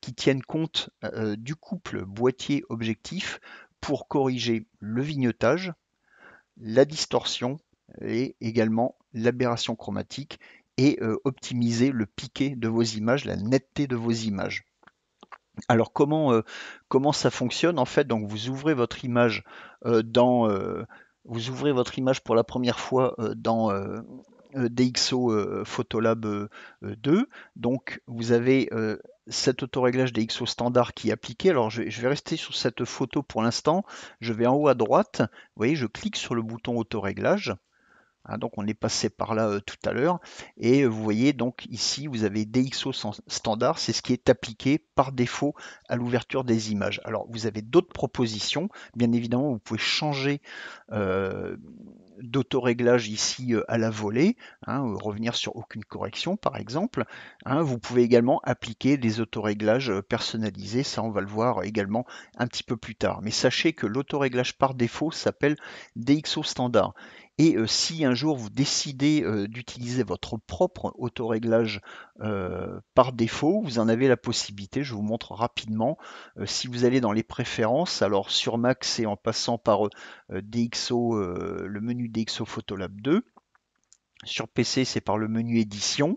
qui tiennent compte du couple boîtier-objectif pour corriger le vignetage, la distorsion et également l'aberration chromatique et optimiser le piqué de vos images, la netteté de vos images. Alors comment ça fonctionne en fait? Donc vous ouvrez votre image dans vous ouvrez votre image pour la première fois dans DxO Photolab 2. Donc vous avez cet autoréglage DxO standard qui est appliqué. Alors je vais rester sur cette photo pour l'instant. Je vais en haut à droite. Vous voyez, je clique sur le bouton autoréglage. Hein, donc on est passé par là tout à l'heure et vous voyez donc ici vous avez DxO standard, c'est ce qui est appliqué par défaut à l'ouverture des images. Alors vous avez d'autres propositions, bien évidemment vous pouvez changer euh, d'autoréglage ici à la volée, hein, revenir sur aucune correction par exemple. Hein, vous pouvez également appliquer des autoréglages personnalisés, ça on va le voir également un petit peu plus tard. Mais sachez que l'autoréglage par défaut s'appelle DxO standard. Et si un jour vous décidez d'utiliser votre propre autoréglage par défaut, vous en avez la possibilité, je vous montre rapidement. Si vous allez dans les préférences, alors sur Mac c'est en passant par DxO, le menu DxO Photolab 2. Sur PC, c'est par le menu édition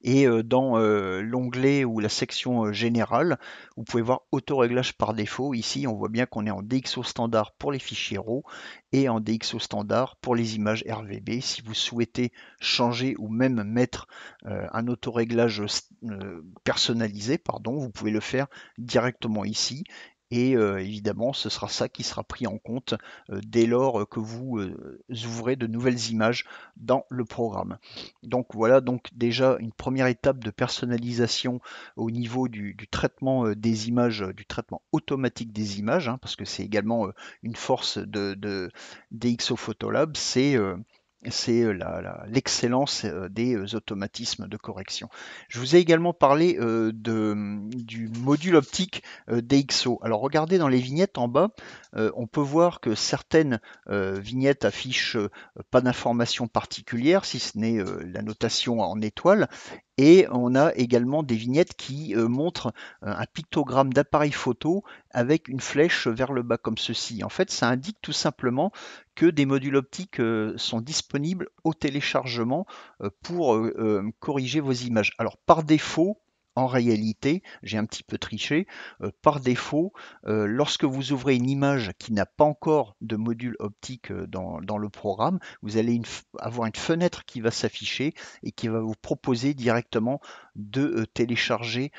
et dans l'onglet ou la section générale, vous pouvez voir autoréglage par défaut. Ici, on voit bien qu'on est en DxO standard pour les fichiers RAW et en DxO standard pour les images RVB. Si vous souhaitez changer ou même mettre un autoréglage personnalisé, pardon, vous pouvez le faire directement ici. Et évidemment, ce sera ça qui sera pris en compte dès lors que vous ouvrez de nouvelles images dans le programme. Donc voilà donc déjà une première étape de personnalisation au niveau du traitement des images, du traitement automatique des images, hein, parce que c'est également une force de DxO Photolab, c'est l'excellence des automatismes de correction. Je vous ai également parlé du module optique DxO. Alors regardez dans les vignettes en bas, on peut voir que certaines vignettes affichent pas d'informations particulières, si ce n'est la notation en étoiles. Et on a également des vignettes qui montrent un pictogramme d'appareil photo avec une flèche vers le bas comme ceci. En fait, ça indique tout simplement que des modules optiques sont disponibles au téléchargement pour corriger vos images. Alors par défaut, en réalité, j'ai un petit peu triché, par défaut, lorsque vous ouvrez une image qui n'a pas encore de module optique dans le programme, vous allez avoir une fenêtre qui va s'afficher et qui va vous proposer directement de télécharger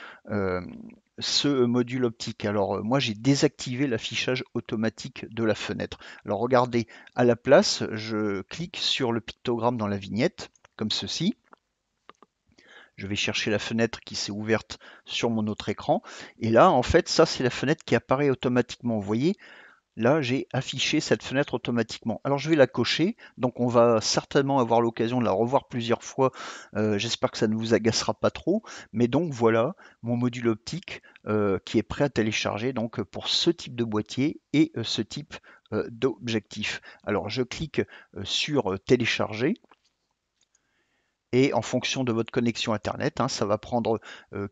ce module optique. Alors moi j'ai désactivé l'affichage automatique de la fenêtre. Alors regardez, à la place, je clique sur le pictogramme dans la vignette, comme ceci. Je vais chercher la fenêtre qui s'est ouverte sur mon autre écran. Et là, en fait, ça, c'est la fenêtre qui apparaît automatiquement. Vous voyez, là, j'ai affiché cette fenêtre automatiquement. Alors, je vais la cocher. Donc, on va certainement avoir l'occasion de la revoir plusieurs fois. J'espère que ça ne vous agacera pas trop. Mais donc, voilà mon module optique qui est prêt à télécharger donc, pour ce type de boîtier et ce type d'objectif. Alors, je clique sur télécharger et en fonction de votre connexion Internet, hein, ça va prendre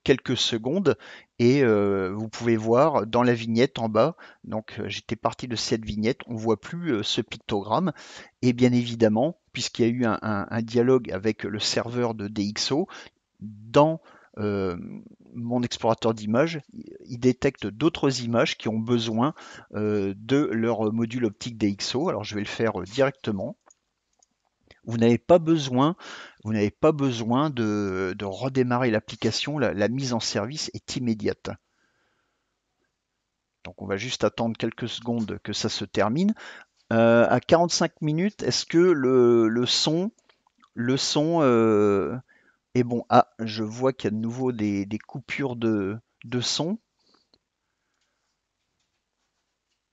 quelques secondes et vous pouvez voir dans la vignette en bas, donc j'étais parti de cette vignette, on ne voit plus ce pictogramme et bien évidemment, puisqu'il y a eu un dialogue avec le serveur de DxO, dans euh, mon explorateur d'images, il détecte d'autres images qui ont besoin de leur module optique DxO. Alors je vais le faire directement. Vous n'avez pas besoin, de redémarrer l'application, la mise en service est immédiate. Donc on va juste attendre quelques secondes que ça se termine. À 45 minutes, est-ce que le son est bon? Ah, je vois qu'il y a de nouveau des coupures de son.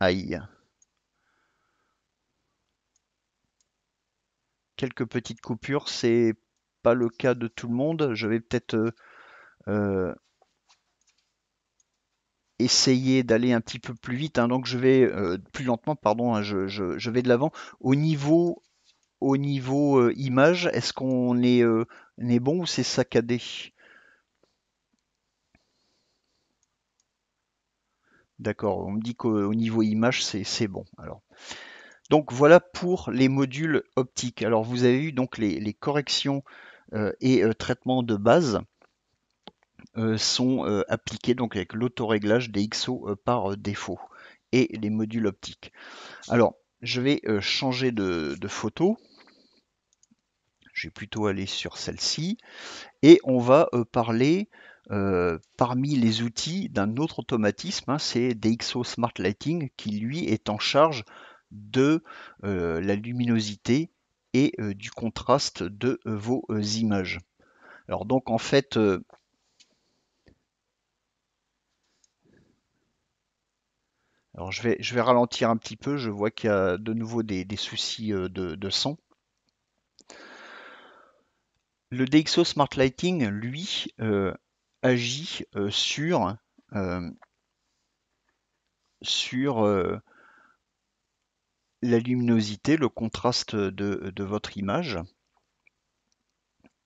Aïe. Quelques petites coupures, c'est pas le cas de tout le monde. Je vais peut-être euh, essayer d'aller un petit peu plus vite, hein, donc je vais plus lentement, pardon, hein, je vais de l'avant. Au niveau image, est-ce on est bon ou c'est saccadé? D'accord, on me dit qu'au niveau image, c'est bon. Alors, donc voilà pour les modules optiques. Alors vous avez eu donc les corrections et traitement de base sont appliqués donc avec l'autoréglage des DxO par défaut et les modules optiques. Alors, je vais changer de photo. Je vais plutôt aller sur celle-ci et on va parler parmi les outils d'un autre automatisme, hein, c'est DxO Smart Lighting qui lui est en charge de la luminosité et du contraste de vos images. Alors donc en fait, alors je vais ralentir un petit peu, je vois qu'il y a de nouveau des soucis de son. Le DxO Smart Lighting, lui, agit euh, sur la luminosité, le contraste de votre image.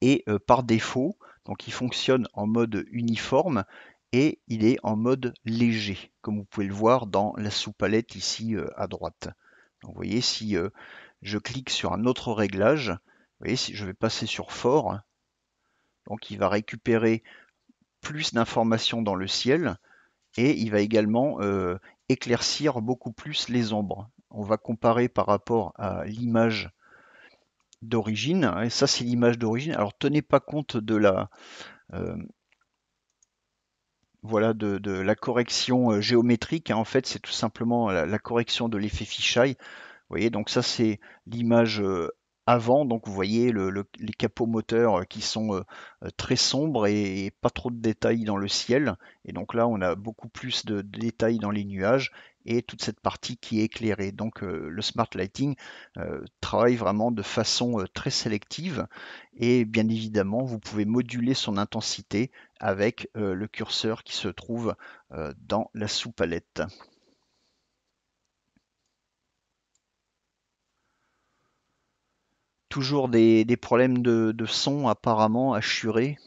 Et par défaut, donc il fonctionne en mode uniforme et il est en mode léger, comme vous pouvez le voir dans la sous-palette ici à droite. Donc, vous voyez, si je clique sur un autre réglage, vous voyez, si je vais passer sur fort, donc il va récupérer plus d'informations dans le ciel et il va également éclaircir beaucoup plus les ombres. On va comparer par rapport à l'image d'origine, et ça c'est l'image d'origine. Alors tenez pas compte de la euh, voilà de la correction géométrique, hein. En fait, c'est tout simplement la correction de l'effet fisheye. Vous voyez, donc ça c'est l'image avant, donc vous voyez les capots moteurs qui sont très sombres et pas trop de détails dans le ciel. Et donc là on a beaucoup plus de détails dans les nuages et toute cette partie qui est éclairée. Donc le Smart Lighting travaille vraiment de façon très sélective et bien évidemment vous pouvez moduler son intensité avec le curseur qui se trouve dans la sous-palette. Toujours des problèmes de son apparemment assurés.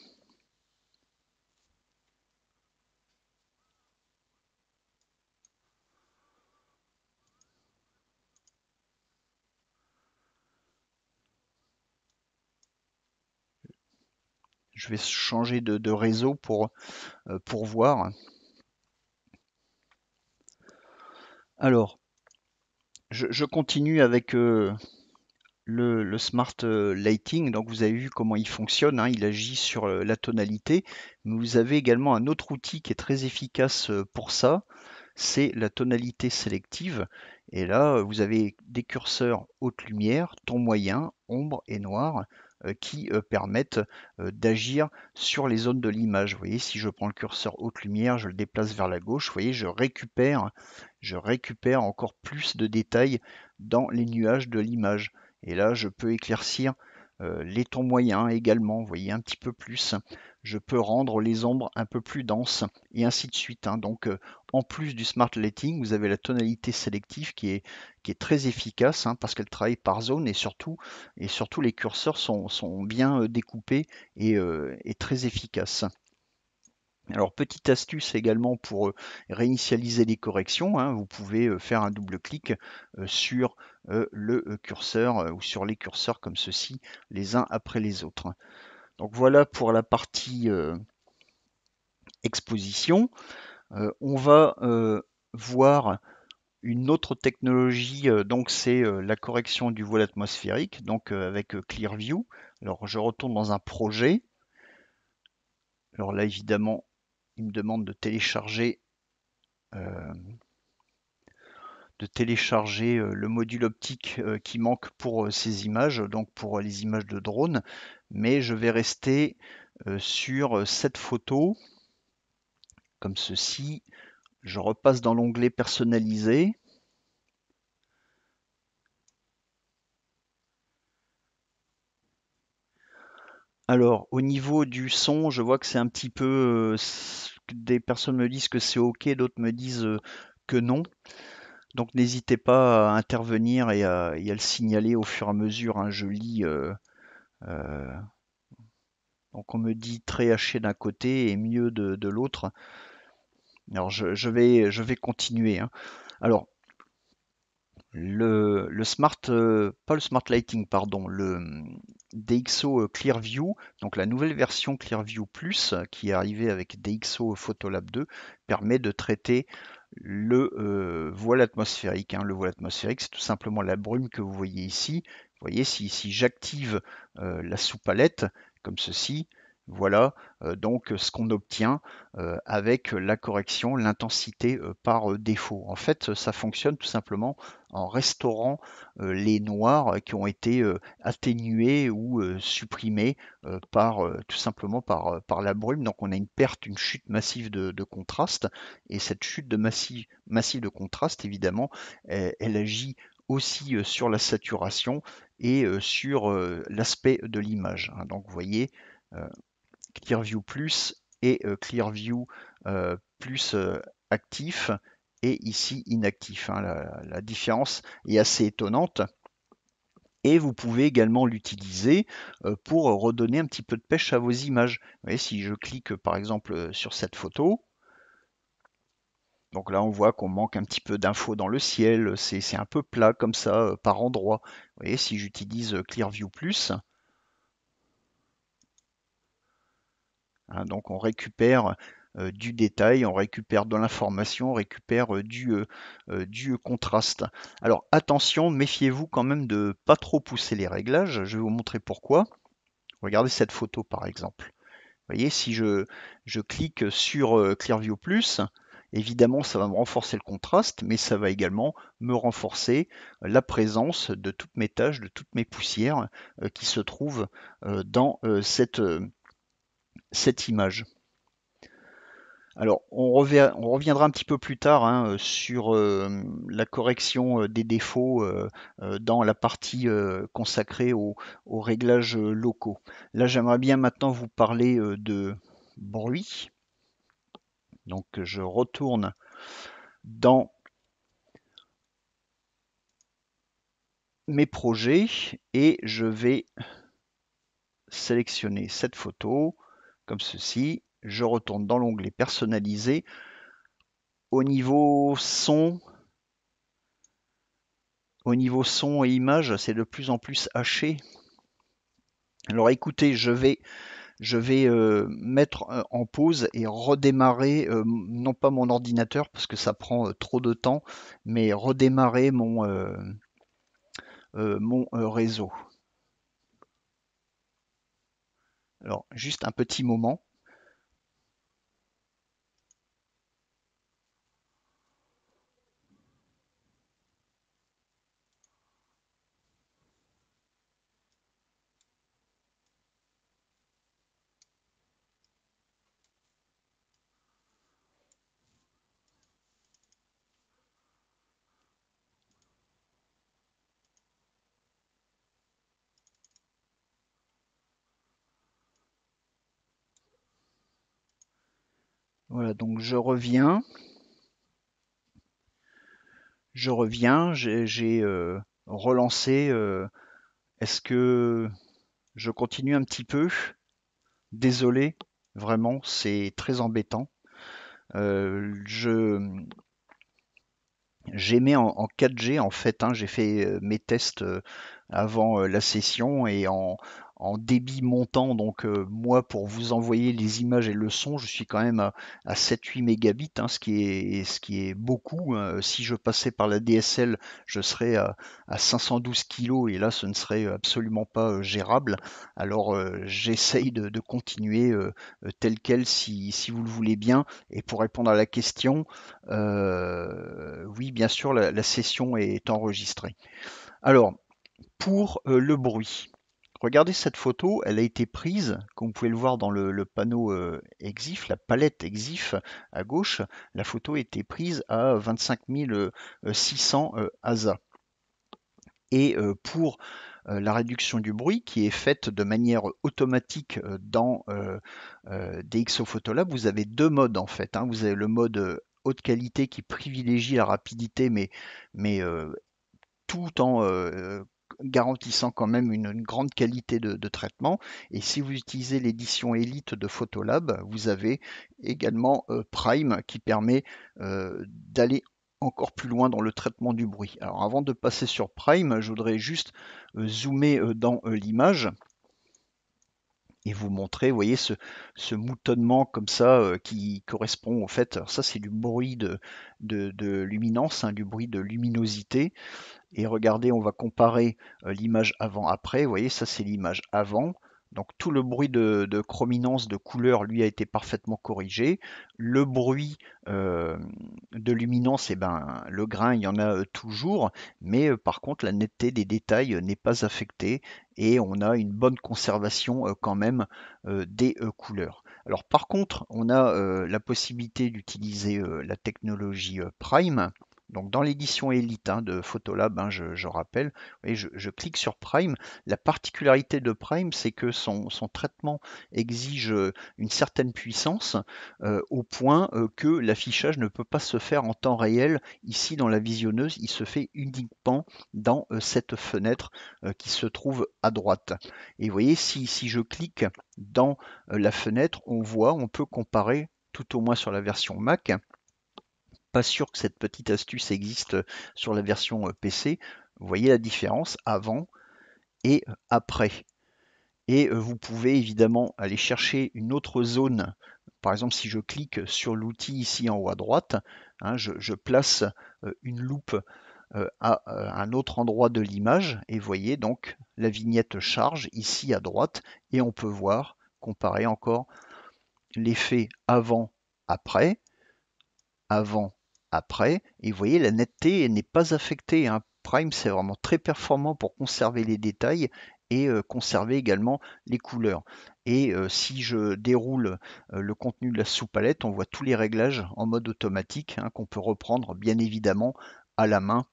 Je vais changer de réseau pour voir. Alors, je continue avec le Smart Lighting. Donc vous avez vu comment il fonctionne, hein, il agit sur la tonalité. Mais vous avez également un autre outil qui est très efficace pour ça, c'est la tonalité sélective. Et là, vous avez des curseurs haute lumière, ton moyen, ombre et noir qui permettent d'agir sur les zones de l'image. Vous voyez, si je prends le curseur haute lumière, je le déplace vers la gauche, vous voyez, je récupère encore plus de détails dans les nuages de l'image. Et là, je peux éclaircir les tons moyens également, vous voyez, un petit peu plus. Je peux rendre les ombres un peu plus denses et ainsi de suite, hein. Donc, en plus du Smart Lighting, vous avez la tonalité sélective qui est très efficace, hein, parce qu'elle travaille par zone et surtout les curseurs sont bien découpés et très efficaces. Alors, petite astuce également pour réinitialiser les corrections, hein, vous pouvez faire un double clic sur le curseur ou sur les curseurs comme ceci, les uns après les autres. Donc voilà pour la partie exposition. On va voir une autre technologie, donc c'est la correction du voile atmosphérique, donc avec Clearview. Alors je retourne dans un projet. Alors là évidemment, il me demande euh, de télécharger le module optique qui manque pour ces images, donc pour les images de drone. Mais je vais rester sur cette photo, comme ceci. Je repasse dans l'onglet personnalisé. Alors, au niveau du son, je vois que c'est un petit peu. Des personnes me disent que c'est OK, d'autres me disent que non. Donc, n'hésitez pas à intervenir et à le signaler au fur et à mesure, hein. Je lis. Euh, donc, on me dit très haché d'un côté et mieux de l'autre. Alors, je vais continuer, hein. Alors, Le smart, pas le smart lighting, pardon, le DxO Clearview, donc la nouvelle version Clearview Plus qui est arrivée avec DxO Photolab 2, permet de traiter le voile atmosphérique, hein. Le voile atmosphérique, c'est tout simplement la brume que vous voyez ici. Vous voyez, si j'active la sous-palette, comme ceci, voilà donc ce qu'on obtient avec la correction, l'intensité par défaut. En fait, ça fonctionne tout simplement en restaurant les noirs qui ont été atténués ou supprimés tout simplement par la brume. Donc on a une perte, une chute massive de contraste. Et cette chute massive de contraste, évidemment, elle agit aussi sur la saturation et sur l'aspect de l'image, hein. Donc vous voyez, euh, Clearview Plus et Clearview Plus actif et ici inactif, hein. La différence est assez étonnante. Et vous pouvez également l'utiliser pour redonner un petit peu de pêche à vos images. Vous voyez, si je clique par exemple sur cette photo, donc là on voit qu'on manque un petit peu d'infos dans le ciel, c'est un peu plat comme ça par endroit. Vous voyez, si j'utilise Clearview Plus, hein, donc on récupère du détail, on récupère de l'information, on récupère du contraste. Alors attention, méfiez-vous quand même de pas trop pousser les réglages. Je vais vous montrer pourquoi. Regardez cette photo par exemple. Vous voyez, si je clique sur Clearview Plus, évidemment ça va me renforcer le contraste, mais ça va également me renforcer la présence de toutes mes taches, de toutes mes poussières qui se trouvent dans cette image. Alors, on reviendra un petit peu plus tard, hein, sur la correction des défauts dans la partie consacrée aux réglages locaux. Là, j'aimerais bien maintenant vous parler de bruit. Donc, je retourne dans mes projets et je vais sélectionner cette photo comme ceci. Je retourne dans l'onglet personnalisé. Au niveau son, et image, c'est de plus en plus haché. Alors écoutez, je vais mettre en pause et redémarrer, non pas mon ordinateur parce que ça prend trop de temps, mais redémarrer mon réseau. Alors juste un petit moment. Voilà, donc je reviens, j'ai relancé. Est-ce que je continue un petit peu? Désolé, vraiment, c'est très embêtant. Je J'émets en 4G en fait, hein. J'ai fait mes tests avant la session et en débit montant. Donc moi, pour vous envoyer les images et le son, je suis quand même à 7-8 mégabits, hein, ce qui est beaucoup, hein. Si je passais par la DSL, je serais à 512 kilos et là, ce ne serait absolument pas gérable. Alors j'essaye de continuer tel quel si vous le voulez bien. Et pour répondre à la question, oui, bien sûr, la session est enregistrée. Alors, pour le bruit, regardez cette photo, elle a été prise, comme vous pouvez le voir dans le panneau EXIF, la palette EXIF à gauche. La photo a été prise à 25 600 ASA. Et pour la réduction du bruit, qui est faite de manière automatique dans DxO Photolab, vous avez deux modes en fait, hein. Vous avez le mode haute qualité qui privilégie la rapidité, mais tout en garantissant quand même une grande qualité de traitement. Et si vous utilisez l'édition Elite de Photolab, vous avez également Prime qui permet d'aller encore plus loin dans le traitement du bruit. Alors avant de passer sur Prime, je voudrais juste zoomer dans l'image et vous montrer, vous voyez, ce moutonnement comme ça qui correspond au fait, alors ça c'est du bruit de luminance, hein, du bruit de luminosité. Et regardez, on va comparer l'image avant-après. Vous voyez, ça c'est l'image avant. Donc tout le bruit de chrominance, de couleur, lui a été parfaitement corrigé. Le bruit de luminance, eh ben, le grain, il y en a toujours, mais par contre la netteté des détails n'est pas affectée et on a une bonne conservation quand même des couleurs. Alors par contre, on a la possibilité d'utiliser la technologie Prime. Donc dans l'édition Elite hein, de Photolab, hein, je rappelle, et je clique sur Prime. La particularité de Prime, c'est que son traitement exige une certaine puissance au point que l'affichage ne peut pas se faire en temps réel. Ici, dans la visionneuse, il se fait uniquement dans cette fenêtre qui se trouve à droite. Et vous voyez, si je clique dans la fenêtre, on peut comparer, tout au moins sur la version Mac, pas sûr que cette petite astuce existe sur la version PC. Vous voyez la différence avant et après. Et vous pouvez évidemment aller chercher une autre zone. Par exemple, si je clique sur l'outil ici en haut à droite, hein, je place une loupe à un autre endroit de l'image et vous voyez donc la vignette charge ici à droite et on peut voir, comparer encore l'effet avant-après avant, après, et vous voyez la netteté n'est pas affectée, hein. Prime c'est vraiment très performant pour conserver les détails et conserver également les couleurs. Et si je déroule le contenu de la sous-palette, on voit tous les réglages en mode automatique hein, qu'on peut reprendre bien évidemment à la main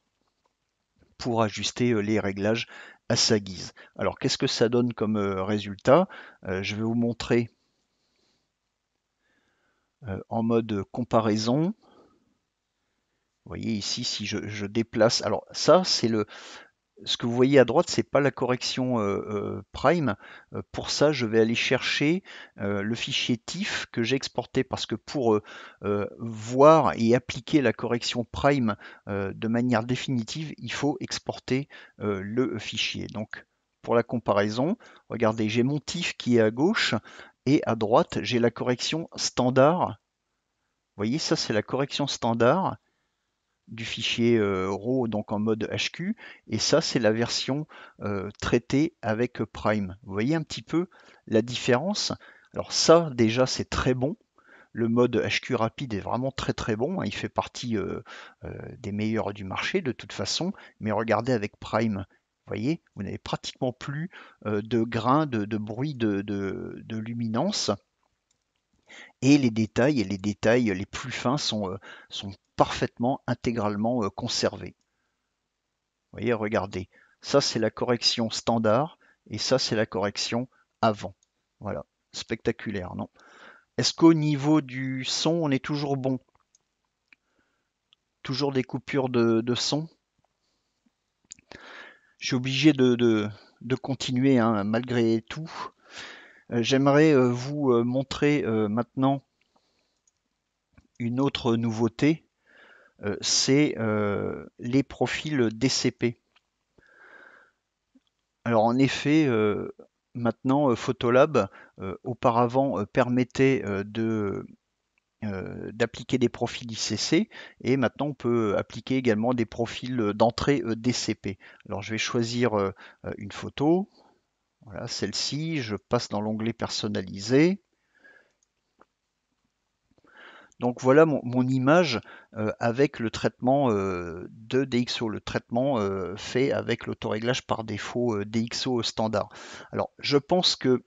pour ajuster les réglages à sa guise. Alors qu'est-ce que ça donne comme résultat? Je vais vous montrer en mode comparaison. Vous voyez ici, si je déplace, alors ça, ce que vous voyez à droite, c'est pas la correction Prime. Pour ça, je vais aller chercher le fichier TIFF que j'ai exporté parce que pour voir et appliquer la correction Prime de manière définitive, il faut exporter le fichier. Donc, pour la comparaison, regardez, j'ai mon TIFF qui est à gauche et à droite, j'ai la correction standard. Vous voyez, ça, c'est la correction standard du fichier RAW donc en mode HQ et ça c'est la version traitée avec Prime. Vous voyez un petit peu la différence. Alors ça déjà c'est très bon. Le mode HQ rapide est vraiment très très bon, hein. Il fait partie des meilleurs du marché de toute façon, mais regardez avec Prime. Vous voyez, vous n'avez pratiquement plus de grains, de bruit, de luminance. Et les détails les plus fins sont parfaitement, intégralement conservés. Vous voyez, regardez. Ça, c'est la correction standard et ça, c'est la correction avant. Voilà, spectaculaire, non? Est-ce qu'au niveau du son, on est toujours bon? Toujours des coupures de son? Je suis obligé de continuer hein, malgré tout. J'aimerais vous montrer maintenant une autre nouveauté, c'est les profils DCP. Alors en effet, maintenant Photolab, auparavant permettait d'appliquer des profils ICC et maintenant on peut appliquer également des profils d'entrée DCP. Alors je vais choisir une photo, voilà celle-ci, je passe dans l'onglet personnalisé. Donc voilà mon image avec le traitement de DxO, le traitement fait avec l'autoréglage par défaut DxO standard. Alors je pense que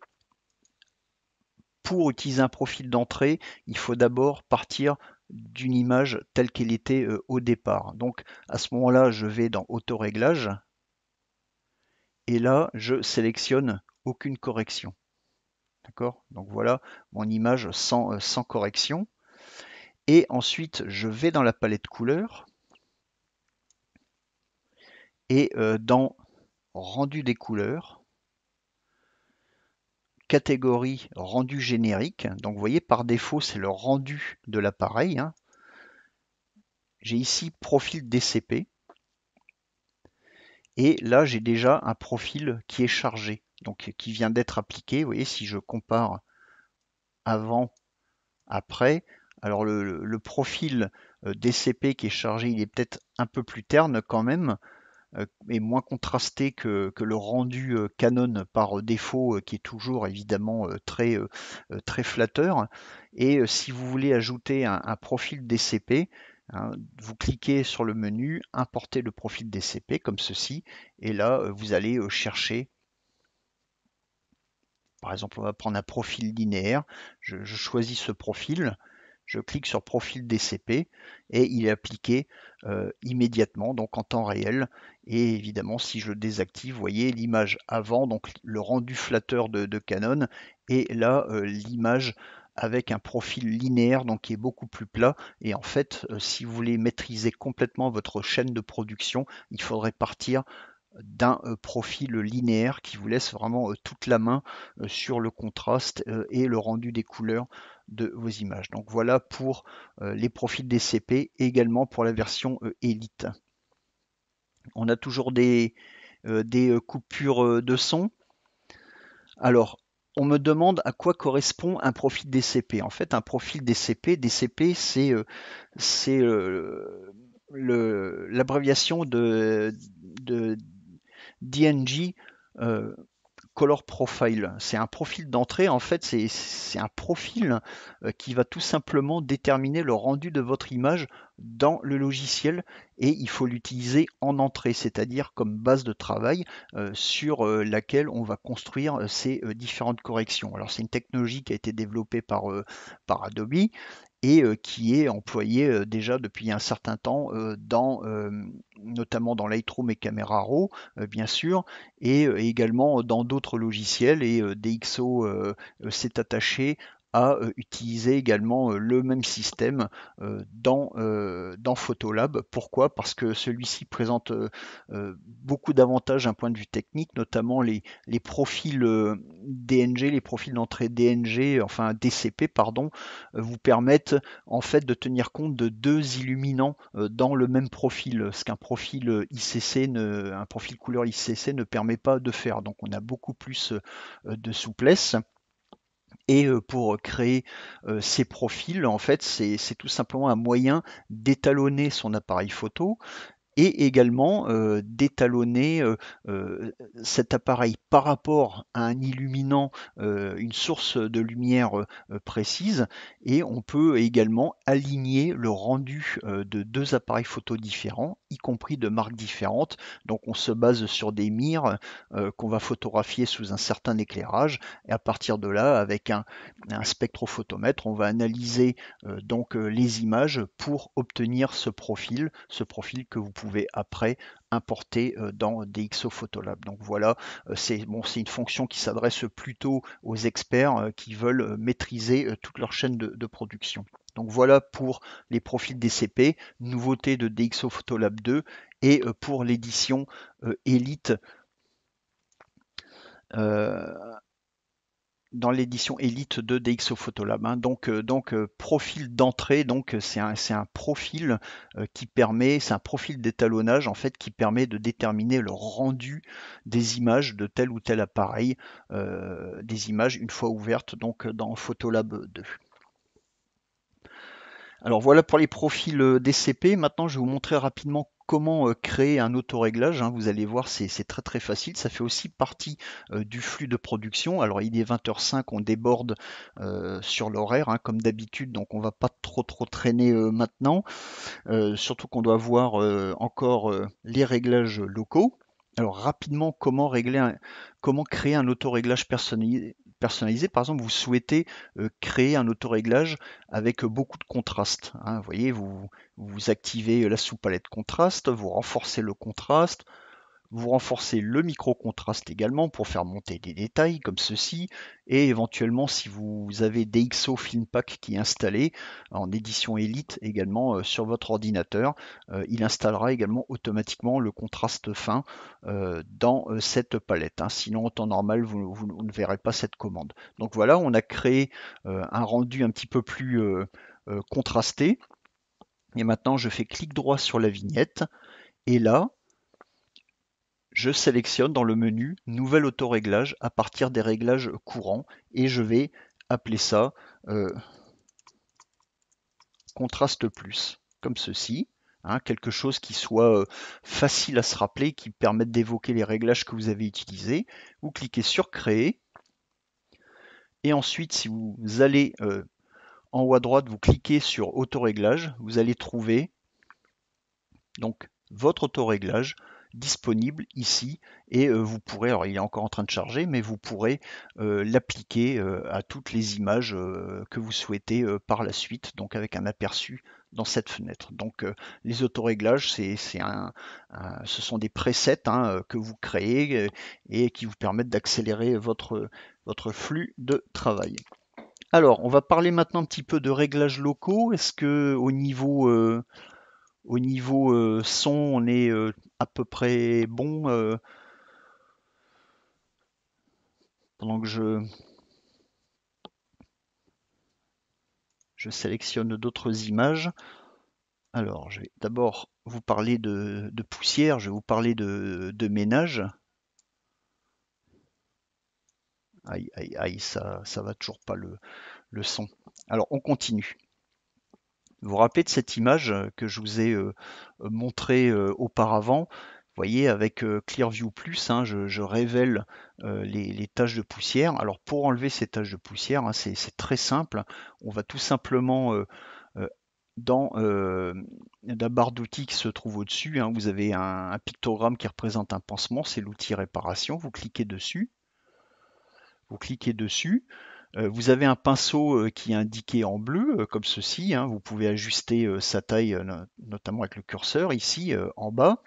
pour utiliser un profil d'entrée, il faut d'abord partir d'une image telle qu'elle était au départ. Donc à ce moment-là, je vais dans autoréglage et là je sélectionne aucune correction. D'accord? Donc voilà mon image sans correction. Et ensuite, je vais dans la palette couleurs et dans rendu des couleurs, catégorie rendu générique. Donc vous voyez, par défaut, c'est le rendu de l'appareil, hein. j'ai ici profil DCP, et là j'ai déjà un profil qui est chargé, donc qui vient d'être appliqué. Vous voyez, si je compare avant, après, alors le profil DCP qui est chargé, il est peut-être un peu plus terne quand même, est moins contrasté que le rendu Canon par défaut, qui est toujours évidemment très flatteur. Et si vous voulez ajouter un profil DCP, hein, vous cliquez sur le menu, importer le profil DCP comme ceci, et là vous allez chercher. Par exemple, on va prendre un profil linéaire. Je choisis ce profil, je clique sur profil DCP et il est appliqué immédiatement, donc en temps réel. Et évidemment, si je le désactive, vous voyez l'image avant, donc le rendu flatteur de Canon, et là l'image avec un profil linéaire, donc qui est beaucoup plus plat. Et en fait, si vous voulez maîtriser complètement votre chaîne de production, il faudrait partir d'un profil linéaire qui vous laisse vraiment toute la main sur le contraste et le rendu des couleurs de vos images. Donc voilà pour les profils DCP, et également pour la version Elite. On a toujours des coupures de son. Alors, on me demande à quoi correspond un profil DCP. En fait, un profil DCP, c'est l'abréviation de DNG Color Profile. C'est un profil d'entrée, en fait, c'est un profil qui va tout simplement déterminer le rendu de votre image dans le logiciel, et il faut l'utiliser en entrée, c'est-à-dire comme base de travail sur laquelle on va construire ces différentes corrections. Alors c'est une technologie qui a été développée par Adobe, et qui est employé déjà depuis un certain temps notamment dans Lightroom et Camera Raw, bien sûr, et également dans d'autres logiciels. Et DxO s'est attaché à utiliser également le même système dans Photolab. Pourquoi? Parce que celui-ci présente beaucoup d'avantages d'un point de vue technique, notamment les profils DNG, les profils d'entrée DNG, enfin DCP, pardon, vous permettent en fait de tenir compte de deux illuminants dans le même profil, ce qu'un profil ICC, un profil couleur ICC ne permet pas de faire. Donc on a beaucoup plus de souplesse. Et pour créer ces profils, en fait, c'est tout simplement un moyen d'étalonner son appareil photo, et également d'étalonner cet appareil par rapport à un illuminant, une source de lumière précise. Et on peut également aligner le rendu de deux appareils photo différents, y compris de marques différentes. Donc on se base sur des mires qu'on va photographier sous un certain éclairage, et à partir de là, avec un spectrophotomètre, on va analyser donc les images pour obtenir ce profil que vous pouvez après importer dans DxO Photolab. Donc voilà, c'est bon, c'est une fonction qui s'adresse plutôt aux experts qui veulent maîtriser toute leur chaîne de production. Donc voilà pour les profils DCP, nouveauté de DxO Photolab 2, et pour l'édition Elite, euh, dans l'édition Elite de DxO Photolab, hein. Donc profil d'entrée, donc c'est un profil qui permet, c'est un profil d'étalonnage en fait qui permet de déterminer le rendu des images de tel ou tel appareil, des images une fois ouvertes donc dans Photolab 2. Alors voilà pour les profils DCP. Maintenant, je vais vous montrer rapidement comment créer un autoréglage, hein. Vous allez voir, c'est très très facile. Ça fait aussi partie du flux de production. Alors il est 20h05, on déborde sur l'horaire, hein, comme d'habitude, donc on va pas trop traîner maintenant. Surtout qu'on doit voir encore les réglages locaux. Alors rapidement, comment créer un autoréglage personnalisé. Par exemple, vous souhaitez créer un autoréglage avec beaucoup de contraste, hein. Vous voyez, vous activez la sous-palette contraste, vous renforcez le contraste, vous renforcez le micro-contraste également pour faire monter des détails comme ceci, et éventuellement si vous avez DxO Film Pack qui est installé en édition Elite également sur votre ordinateur, il installera également automatiquement le contraste fin dans cette palette, hein. Sinon en temps normal vous ne verrez pas cette commande. Donc voilà, on a créé un rendu un petit peu plus contrasté. Et maintenant, je fais clic droit sur la vignette. Et là, je sélectionne dans le menu Nouvel autoréglage à partir des réglages courants. Et je vais appeler ça Contraste plus, comme ceci. Hein, quelque chose qui soit facile à se rappeler, qui permette d'évoquer les réglages que vous avez utilisés. Vous cliquez sur Créer. Et ensuite, si vous allez en haut à droite, vous cliquez sur Autoréglage. Vous allez trouver donc votre autoréglage disponible ici et vous pourrez, alors il est encore en train de charger, mais vous pourrez l'appliquer à toutes les images que vous souhaitez par la suite, donc avec un aperçu dans cette fenêtre. Donc les autoréglages, ce sont des presets hein, que vous créez et qui vous permettent d'accélérer votre flux de travail. Alors, on va parler maintenant un petit peu de réglages locaux. Est-ce que au niveau son, on est à peu près bon pendant que je sélectionne d'autres images. Alors, je vais d'abord vous parler de poussière, je vais vous parler de ménage. Aïe, aïe, aïe, ça va toujours pas le son. Alors, on continue. Vous vous rappelez de cette image que je vous ai montrée auparavant? Vous voyez, avec Clearview Plus, hein, je révèle les taches de poussière. Alors pour enlever ces taches de poussière, hein, c'est très simple. On va tout simplement euh, dans la barre d'outils qui se trouve au-dessus, hein, vous avez un pictogramme qui représente un pansement, c'est l'outil réparation. Vous cliquez dessus. Vous cliquez dessus. Vous avez un pinceau qui est indiqué en bleu, comme ceci. Hein. Vous pouvez ajuster sa taille, notamment avec le curseur, ici en bas.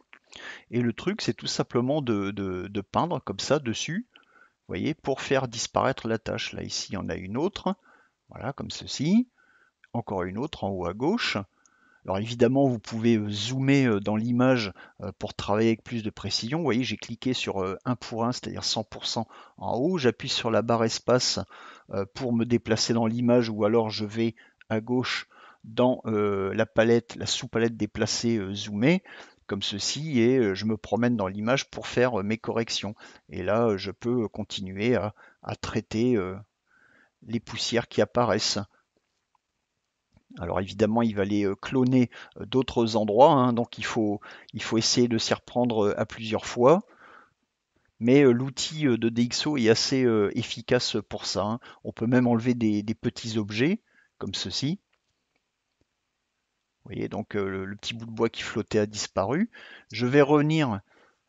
Et le truc, c'est tout simplement de peindre comme ça dessus, vous voyez, pour faire disparaître la tâche. Là, ici, on a une autre, voilà, comme ceci. Encore une autre en haut à gauche. Alors évidemment, vous pouvez zoomer dans l'image pour travailler avec plus de précision. Vous voyez, j'ai cliqué sur 1 pour 1, c'est-à-dire 100% en haut. J'appuie sur la barre espace pour me déplacer dans l'image ou alors je vais à gauche dans la palette, la sous-palette déplacée zoomée comme ceci et je me promène dans l'image pour faire mes corrections. Et là, je peux continuer à traiter les poussières qui apparaissent. Alors évidemment, il va les cloner d'autres endroits, hein, donc il faut essayer de s'y reprendre à plusieurs fois. Mais l'outil de DxO est assez efficace pour ça. Hein. On peut même enlever des petits objets, comme ceci. Vous voyez, donc le petit bout de bois qui flottait a disparu. Je vais revenir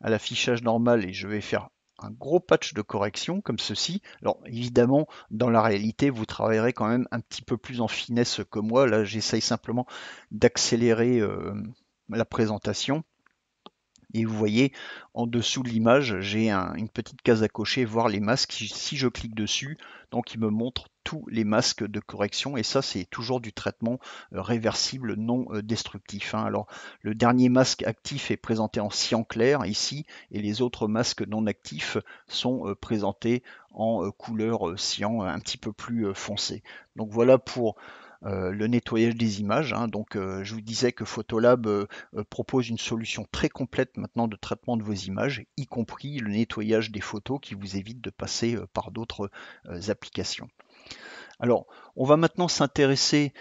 à l'affichage normal et je vais faire un gros patch de correction comme ceci. Alors évidemment, dans la réalité, vous travaillerez quand même un petit peu plus en finesse que moi. Là, j'essaye simplement d'accélérer la présentation. Et vous voyez, en dessous de l'image, j'ai une petite case à cocher, voir les masques. Si je clique dessus, donc il me montre tous les masques de correction. Et ça, c'est toujours du traitement réversible non destructif. Hein. Alors, le dernier masque actif est présenté en cyan clair ici, et les autres masques non actifs sont présentés en couleur cyan un petit peu plus foncé. Donc voilà pour le nettoyage des images. Hein. Donc, je vous disais que Photolab propose une solution très complète maintenant de traitement de vos images, y compris le nettoyage des photos qui vous évite de passer par d'autres applications. Alors, on va maintenant s'intéresser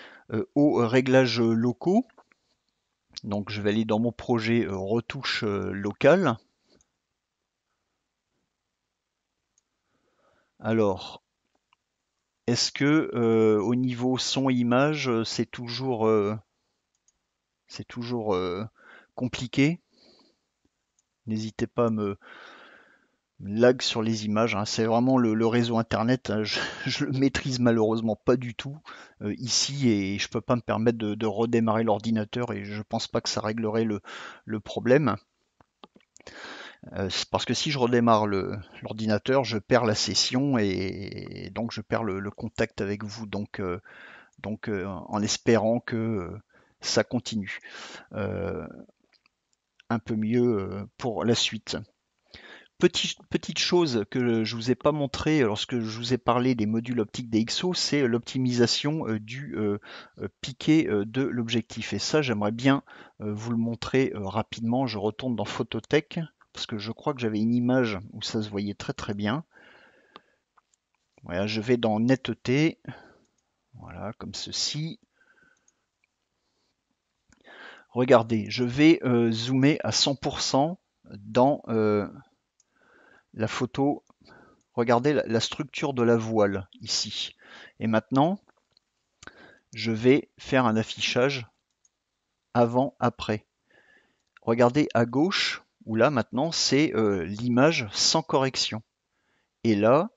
aux réglages locaux. Donc, je vais aller dans mon projet retouche locale. Alors, est-ce que au niveau son et image, c'est toujours compliqué? N'hésitez pas à me lag sur les images. Hein. C'est vraiment le réseau internet. Hein. Je le maîtrise malheureusement pas du tout ici et je peux pas me permettre de redémarrer l'ordinateur et je pense pas que ça réglerait le problème. Parce que si je redémarre l'ordinateur, je perds la session et donc je perds le contact avec vous. Donc en espérant que ça continue un peu mieux pour la suite. Petite chose que je vous ai pas montré lorsque je vous ai parlé des modules optiques DxO, c'est l'optimisation du piqué de l'objectif. Et ça, j'aimerais bien vous le montrer rapidement. Je retourne dans Phototech parce que je crois que j'avais une image où ça se voyait très très bien. Voilà, je vais dans netteté, voilà, comme ceci. Regardez, je vais zoomer à 100% dans la photo. Regardez la structure de la voile ici. Et maintenant, je vais faire un affichage avant-après. Regardez à gauche, où là maintenant c'est l'image sans correction. Et là,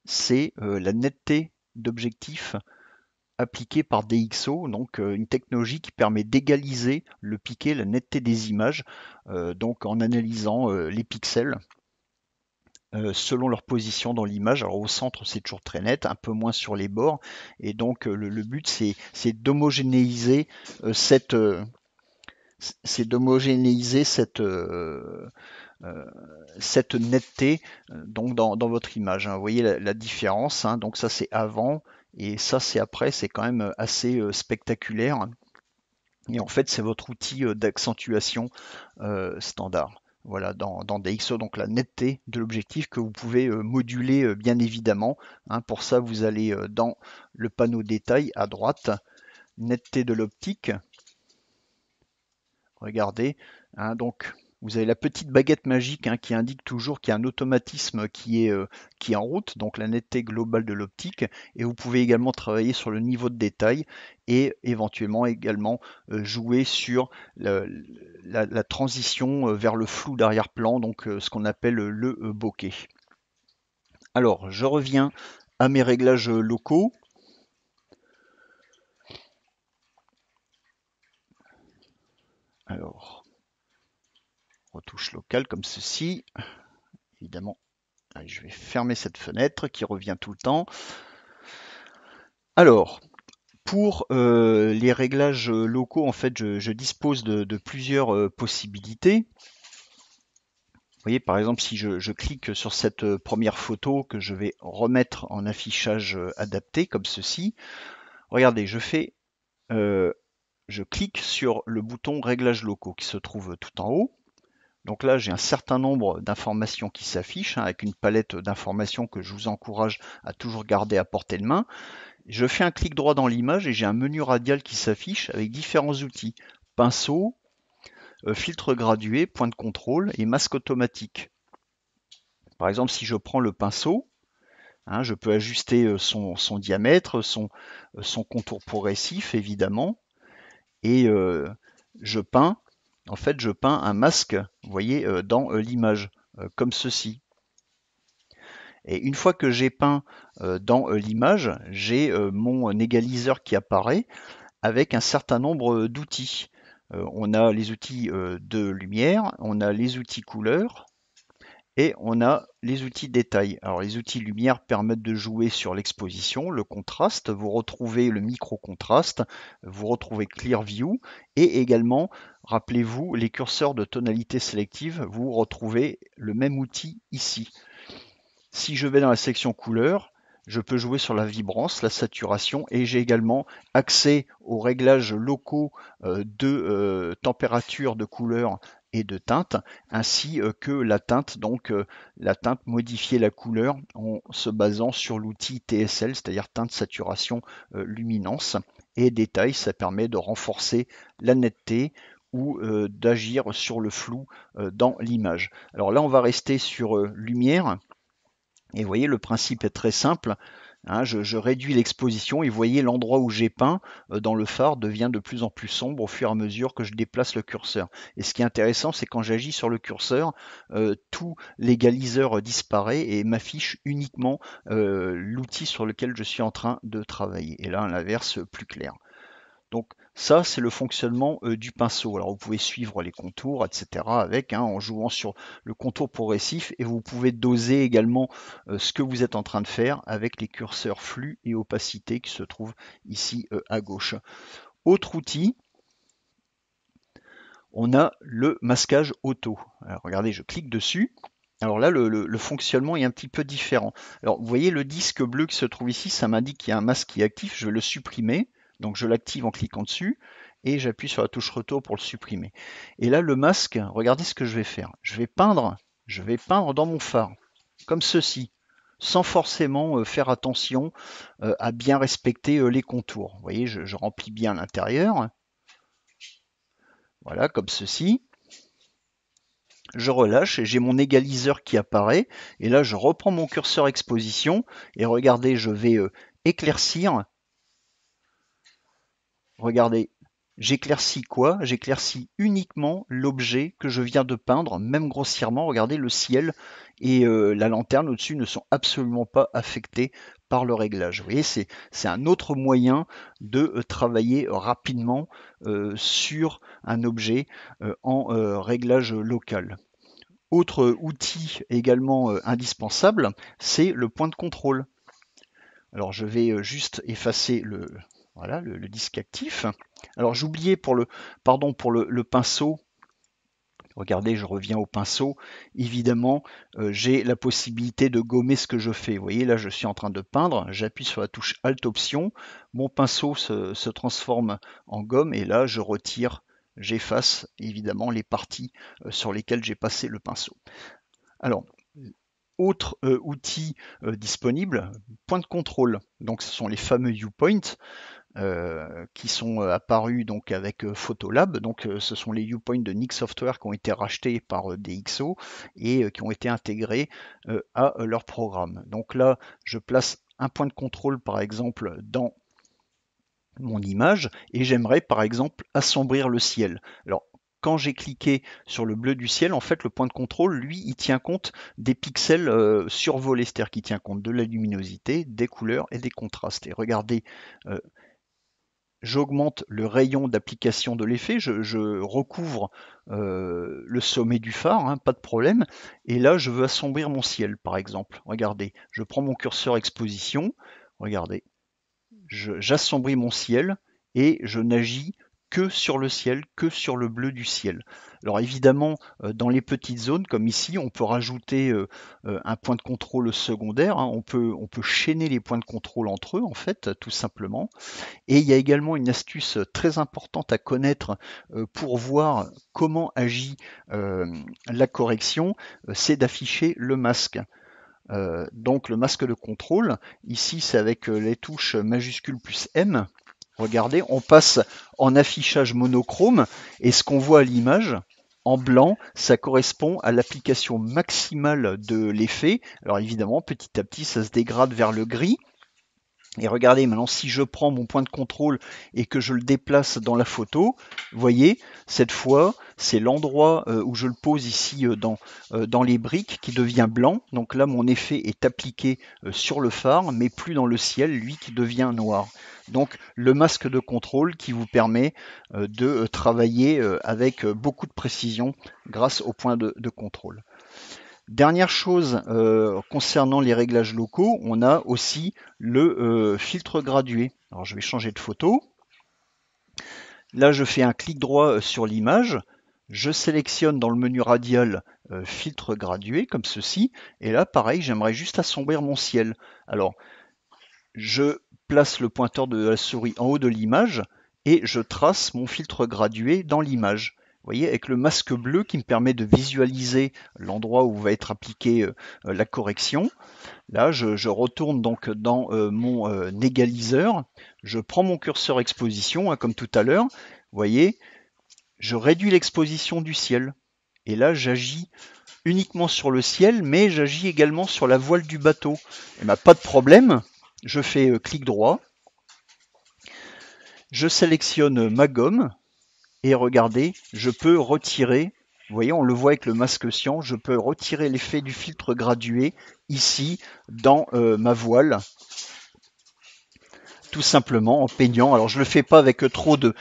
c'est la netteté d'objectif appliquée par DxO, donc une technologie qui permet d'égaliser le piqué, la netteté des images, donc en analysant les pixels selon leur position dans l'image. Alors au centre, c'est toujours très net, un peu moins sur les bords. Et donc le but, c'est d'homogénéiser cette, cette netteté donc dans votre image, hein. Vous voyez la différence, hein. Donc ça c'est avant et ça c'est après. C'est quand même assez spectaculaire. Et en fait, c'est votre outil d'accentuation standard. Voilà, dans DxO, donc la netteté de l'objectif que vous pouvez moduler bien évidemment, hein. Pour ça, vous allez dans le panneau détail à droite, netteté de l'optique. Regardez, hein, donc vous avez la petite baguette magique, hein, qui indique toujours qu'il y a un automatisme qui est en route, donc la netteté globale de l'optique, et vous pouvez également travailler sur le niveau de détail et éventuellement également jouer sur la transition vers le flou d'arrière-plan, donc ce qu'on appelle le bokeh. Alors, je reviens à mes réglages locaux. Alors, retouche locale comme ceci, évidemment. Allez, je vais fermer cette fenêtre qui revient tout le temps. Alors, pour les réglages locaux, en fait, je dispose de plusieurs possibilités. Vous voyez, par exemple, si je clique sur cette première photo que je vais remettre en affichage adapté, comme ceci, regardez, je clique sur le bouton réglages locaux qui se trouve tout en haut. Donc là, j'ai un certain nombre d'informations qui s'affichent, hein, avec une palette d'informations que je vous encourage à toujours garder à portée de main. Je fais un clic droit dans l'image et j'ai un menu radial qui s'affiche avec différents outils. Pinceau, filtre gradué, point de contrôle et masque automatique. Par exemple, si je prends le pinceau, hein, je peux ajuster son diamètre, son contour progressif évidemment, et je peins, en fait je peins un masque, vous voyez, dans l'image, comme ceci. Et une fois que j'ai peint dans l'image, j'ai mon égaliseur qui apparaît avec un certain nombre d'outils. On a les outils de lumière, on a les outils couleurs et on a les outils détail. Alors les outils lumière permettent de jouer sur l'exposition, le contraste, vous retrouvez le micro-contraste, vous retrouvez Clear View et également, rappelez-vous, les curseurs de tonalité sélective, vous retrouvez le même outil ici. Si je vais dans la section couleurs, je peux jouer sur la vibrance, la saturation et j'ai également accès aux réglages locaux de température, de couleur et de teinte, ainsi que la teinte, donc la teinte, modifier la couleur en se basant sur l'outil TSL, c'est-à-dire teinte, saturation, luminance, et détail, ça permet de renforcer la netteté ou d'agir sur le flou dans l'image. Alors là, on va rester sur lumière. Et vous voyez, le principe est très simple, hein, je réduis l'exposition et vous voyez l'endroit où j'ai peint dans le phare devient de plus en plus sombre au fur et à mesure que je déplace le curseur. Et ce qui est intéressant, c'est quand j'agis sur le curseur, tout l'égaliseur disparaît et m'affiche uniquement l'outil sur lequel je suis en train de travailler. Et là, à l'inverse, plus clair. Donc ça, c'est le fonctionnement du pinceau. Alors vous pouvez suivre les contours, etc. avec, hein, en jouant sur le contour progressif et vous pouvez doser également ce que vous êtes en train de faire avec les curseurs flux et opacité qui se trouvent ici à gauche. Autre outil, on a le masquage auto. Alors regardez, je clique dessus Alors là, le fonctionnement est un petit peu différent. Alors, vous voyez le disque bleu qui se trouve ici, ça m'indique qu'il y a un masque qui est actif. Je vais le supprimer. Donc, je l'active en cliquant dessus et j'appuie sur la touche retour pour le supprimer. Et là, le masque, regardez ce que je vais faire. Je vais peindre dans mon phare, comme ceci, sans forcément faire attention à bien respecter les contours. Vous voyez, je remplis bien l'intérieur. Voilà, comme ceci. Je relâche et j'ai mon égaliseur qui apparaît. Et là, je reprends mon curseur exposition et regardez, je vais éclaircir. Regardez, j'éclaircis quoi? J'éclaircis uniquement l'objet que je viens de peindre, même grossièrement. Regardez, le ciel et la lanterne au-dessus ne sont absolument pas affectés par le réglage. Vous voyez, c'est un autre moyen de travailler rapidement sur un objet en réglage local. Autre outil également indispensable, c'est le point de contrôle. Alors je vais juste effacer voilà, le disque actif. Alors j'oubliais pardon, pour le pinceau. Regardez, je reviens au pinceau. Évidemment, j'ai la possibilité de gommer ce que je fais. Vous voyez, là, je suis en train de peindre. J'appuie sur la touche Alt Option. Mon pinceau se transforme en gomme et là, je retire, j'efface évidemment les parties sur lesquelles j'ai passé le pinceau. Alors, autre outil disponible, point de contrôle. Donc, ce sont les fameux viewpoints qui sont apparus donc avec Photolab. Donc, ce sont les viewpoints de Nik Software qui ont été rachetés par DxO et qui ont été intégrés à leur programme. Donc là, je place un point de contrôle, par exemple, dans mon image et j'aimerais par exemple assombrir le ciel. Alors quand j'ai cliqué sur le bleu du ciel, en fait le point de contrôle, lui, il tient compte des pixels survolés, c'est-à-dire qu'il tient compte de la luminosité, des couleurs et des contrastes. Et regardez, euh, j'augmente le rayon d'application de l'effet, je recouvre le sommet du phare, hein, pas de problème. Et là, je veux assombrir mon ciel, par exemple. Regardez, je prends mon curseur exposition, regardez, j'assombris mon ciel et je n'agis que sur le ciel, que sur le bleu du ciel. Alors évidemment, dans les petites zones comme ici, on peut rajouter un point de contrôle secondaire, hein. On peut chaîner les points de contrôle entre eux, en fait, tout simplement. Et il y a également une astuce très importante à connaître pour voir comment agit la correction, c'est d'afficher le masque. Donc le masque de contrôle, ici c'est avec les touches majuscules plus M. Regardez, on passe en affichage monochrome et ce qu'on voit à l'image, en blanc, ça correspond à l'application maximale de l'effet. Alors évidemment, petit à petit, ça se dégrade vers le gris. Et regardez, maintenant, si je prends mon point de contrôle et que je le déplace dans la photo, vous voyez, cette fois, c'est l'endroit où je le pose ici dans les briques qui devient blanc. Donc là, mon effet est appliqué sur le phare, mais plus dans le ciel, lui qui devient noir. Donc le masque de contrôle qui vous permet de travailler avec beaucoup de précision grâce au point de contrôle. Dernière chose concernant les réglages locaux, on a aussi le filtre gradué. Alors je vais changer de photo. Là, je fais un clic droit sur l'image. Je sélectionne dans le menu radial filtre gradué comme ceci. Et là, pareil, j'aimerais juste assombrir mon ciel. Alors, je place le pointeur de la souris en haut de l'image et je trace mon filtre gradué dans l'image. Vous voyez, avec le masque bleu qui me permet de visualiser l'endroit où va être appliquée la correction. Là, je retourne donc dans mon égaliseur. Je prends mon curseur exposition, hein, comme tout à l'heure. Vous voyez, je réduis l'exposition du ciel. Et là, j'agis uniquement sur le ciel, mais j'agis également sur la voile du bateau. Et ben, pas de problème. Je fais clic droit. Je sélectionne ma gomme. Et regardez, je peux retirer, vous voyez, on le voit avec le masque cyan, je peux retirer l'effet du filtre gradué ici dans ma voile, tout simplement en peignant. Alors je le fais pas avec trop de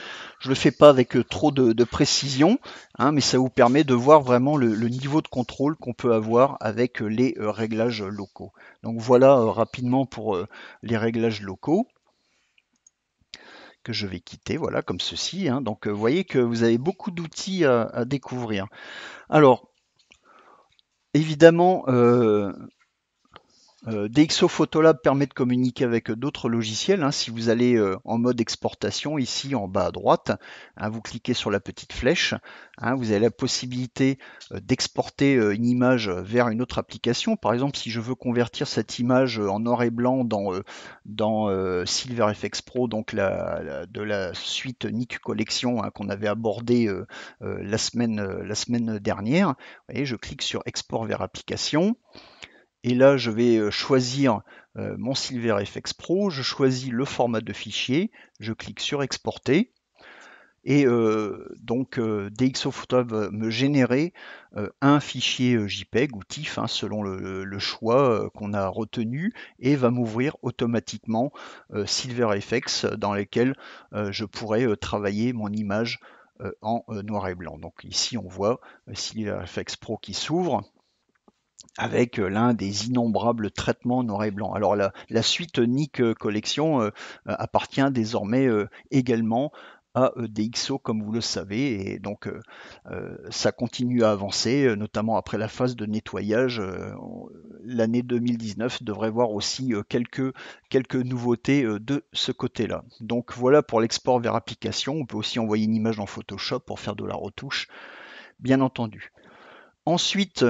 précision, hein, mais ça vous permet de voir vraiment le niveau de contrôle qu'on peut avoir avec les réglages locaux. Donc voilà rapidement pour les réglages locaux que je vais quitter, voilà, comme ceci, hein. Donc vous voyez que vous avez beaucoup d'outils à découvrir. Alors, Évidemment, DxO Photolab permet de communiquer avec d'autres logiciels, hein. Si vous allez en mode exportation, ici en bas à droite, hein, vous cliquez sur la petite flèche, hein, vous avez la possibilité d'exporter une image vers une autre application. Par exemple, si je veux convertir cette image en noir et blanc dans SilverFX Pro, donc de la suite Nik Collection, hein, qu'on avait abordé la semaine dernière, vous voyez, je clique sur Export vers application. Et là, je vais choisir mon SilverFX Pro, je choisis le format de fichier, je clique sur exporter. Et donc DxO Photolab va me générer un fichier JPEG ou TIFF, hein, selon le choix qu'on a retenu, et va m'ouvrir automatiquement SilverFX dans lequel je pourrais travailler mon image en noir et blanc. Donc ici on voit SilverFX Pro qui s'ouvre avec l'un des innombrables traitements noir et blanc. Alors la suite Nik Collection appartient désormais également à DxO, comme vous le savez, et donc ça continue à avancer, notamment après la phase de nettoyage. L'année 2019 devrait voir aussi quelques nouveautés de ce côté-là. Donc voilà pour l'export vers application. On peut aussi envoyer une image dans Photoshop pour faire de la retouche, bien entendu. Ensuite,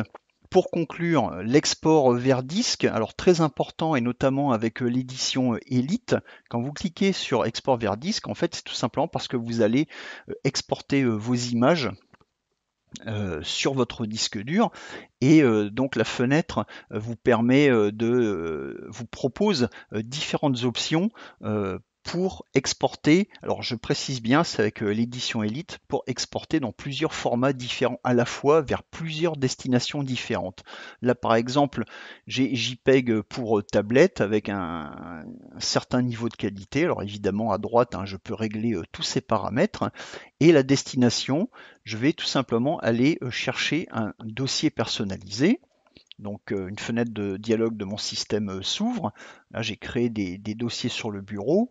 pour conclure, l'export vers disque, alors très important et notamment avec l'édition Elite, quand vous cliquez sur export vers disque, en fait c'est tout simplement parce que vous allez exporter vos images sur votre disque dur et donc la fenêtre vous permet vous propose différentes options pour exporter, alors je précise bien, c'est avec l'édition Elite, pour exporter dans plusieurs formats différents à la fois vers plusieurs destinations différentes. Là par exemple, j'ai JPEG pour tablette avec un certain niveau de qualité. Alors évidemment à droite, hein, je peux régler tous ces paramètres. Et la destination, je vais tout simplement aller chercher un dossier personnalisé. Donc une fenêtre de dialogue de mon système s'ouvre. Là j'ai créé des dossiers sur le bureau.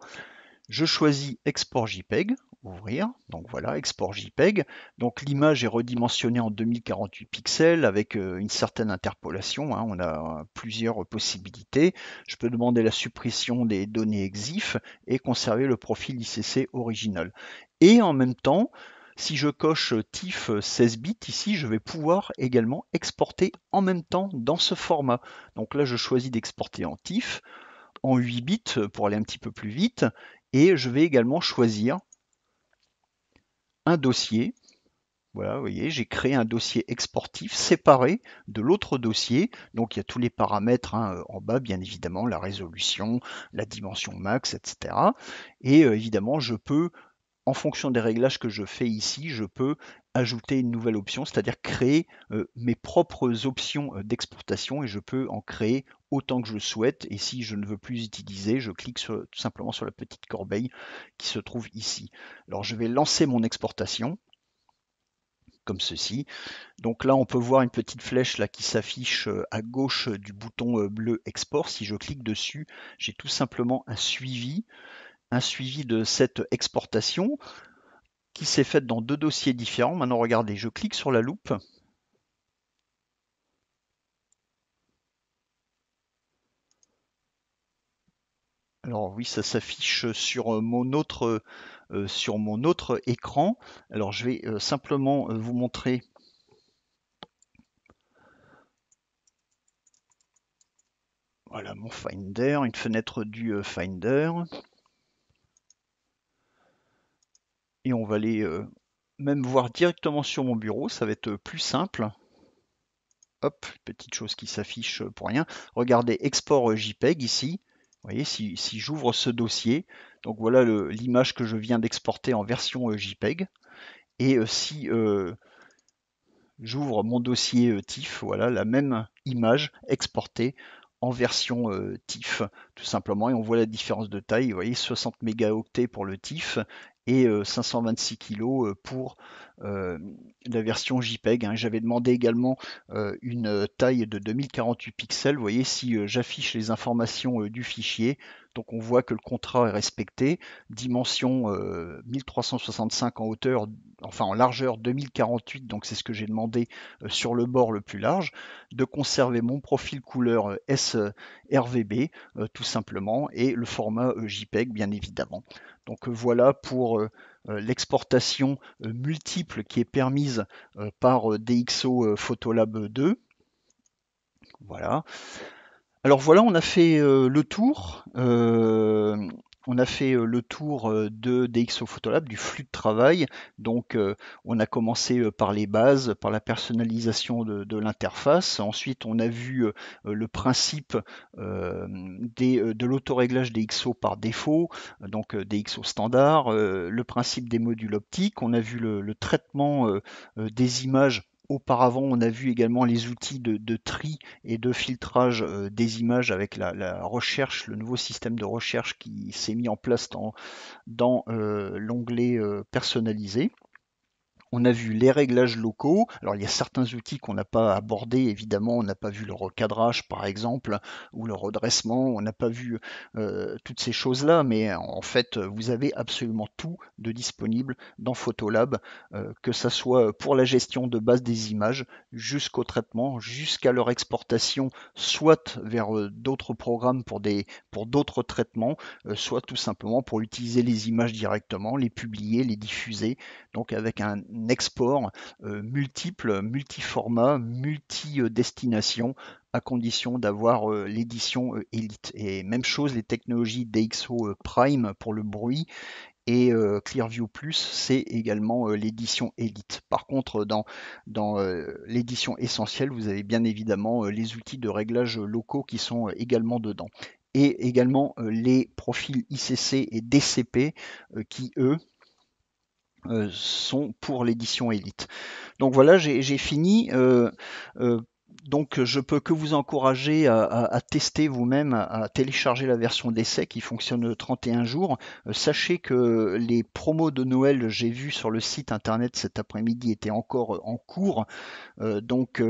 Je choisis export JPEG, ouvrir, donc voilà, export JPEG. Donc l'image est redimensionnée en 2048 pixels avec une certaine interpolation, hein, on a plusieurs possibilités. Je peux demander la suppression des données EXIF et conserver le profil ICC original. Et en même temps, si je coche TIFF 16 bits ici, je vais pouvoir également exporter en même temps dans ce format. Donc là, je choisis d'exporter en TIFF, en 8 bits pour aller un petit peu plus vite, et je vais également choisir un dossier. Voilà, vous voyez, j'ai créé un dossier exportif séparé de l'autre dossier. Donc il y a tous les paramètres, hein, en bas, bien évidemment, la résolution, la dimension max, etc. Et évidemment, je peux, en fonction des réglages que je fais ici, je peux ajouter une nouvelle option, c'est-à-dire créer mes propres options d'exportation, et je peux en créer autant que je souhaite. Et si je ne veux plus utiliser, je clique tout simplement sur la petite corbeille qui se trouve ici. Alors je vais lancer mon exportation comme ceci. Donc là, on peut voir une petite flèche là qui s'affiche à gauche du bouton bleu export. Si je clique dessus, j'ai tout simplement un suivi de cette exportation qui s'est faite dans deux dossiers différents. Maintenant, regardez, je clique sur la loupe. Alors oui, ça s'affiche sur mon autre écran. Alors je vais simplement vous montrer. Voilà mon Finder, une fenêtre du Finder. Et on va aller même voir directement sur mon bureau, ça va être plus simple. Hop, petite chose qui s'affiche pour rien. Regardez, export JPEG ici. Vous voyez, si j'ouvre ce dossier, donc voilà l'image que je viens d'exporter en version JPEG. Et si j'ouvre mon dossier TIFF, voilà la même image exportée en version TIFF, tout simplement, et on voit la différence de taille. Vous voyez, 60 mégaoctets pour le TIFF et 526 kg pour la version JPEG, hein. J'avais demandé également une taille de 2048 pixels. Vous voyez, si j'affiche les informations du fichier, donc on voit que le contrat est respecté. Dimension 1365 en hauteur, enfin en largeur 2048, donc c'est ce que j'ai demandé sur le bord le plus large, de conserver mon profil couleur sRGB tout simplement, et le format JPEG bien évidemment. Donc voilà pour l'exportation multiple qui est permise par DxO Photolab 2. Voilà. Alors voilà, on a fait le tour. On a fait le tour de DxO Photolab, du flux de travail. Donc on a commencé par les bases, par la personnalisation de l'interface. Ensuite, on a vu le principe de l'autoréglage DxO par défaut, donc DxO standard, le principe des modules optiques. On a vu le traitement des images. Auparavant, on a vu également les outils de tri et de filtrage des images avec la recherche, le nouveau système de recherche qui s'est mis en place dans l'onglet personnalisé. On a vu les réglages locaux. Alors, il y a certains outils qu'on n'a pas abordés, évidemment. On n'a pas vu le recadrage, par exemple, ou le redressement. On n'a pas vu toutes ces choses-là, mais en fait, vous avez absolument tout de disponible dans Photolab, que ça soit pour la gestion de base des images, jusqu'au traitement, jusqu'à leur exportation, soit vers d'autres programmes pour d'autres traitements, soit tout simplement pour utiliser les images directement, les publier, les diffuser, donc avec un export multiple, multiformat, multi-destination, à condition d'avoir l'édition Elite. Et même chose, les technologies DxO Prime pour le bruit et Clearview Plus, c'est également l'édition Elite. Par contre, dans l'édition essentielle, vous avez bien évidemment les outils de réglage locaux qui sont également dedans. Et également les profils ICC et DCP qui, eux, sont pour l'édition Elite. Donc voilà, j'ai fini. Donc je peux que vous encourager à tester vous-même, à télécharger la version d'essai qui fonctionne 31 jours. Sachez que les promos de Noël, j'ai vu sur le site internet cet après-midi, étaient encore en cours. Donc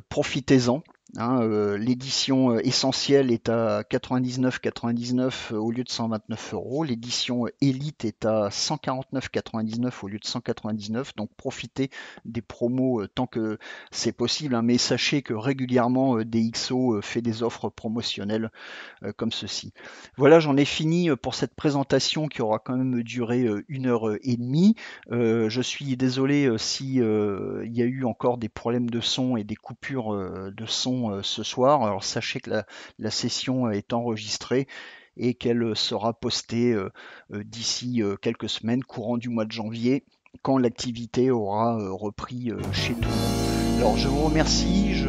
profitez-en. Hein, l'édition essentielle est à 99,99 au lieu de 129 euros. L'édition Elite est à 149,99 au lieu de 199. Donc profitez des promos tant que c'est possible. Hein, mais sachez que régulièrement DxO fait des offres promotionnelles comme ceci. Voilà, j'en ai fini pour cette présentation qui aura quand même duré 1 heure et demie. Je suis désolé si il y a eu encore des problèmes de son et des coupures de son ce soir. Alors sachez que la session est enregistrée et qu'elle sera postée d'ici quelques semaines, courant du mois de janvier, quand l'activité aura repris chez tout le monde. Alors je vous remercie, je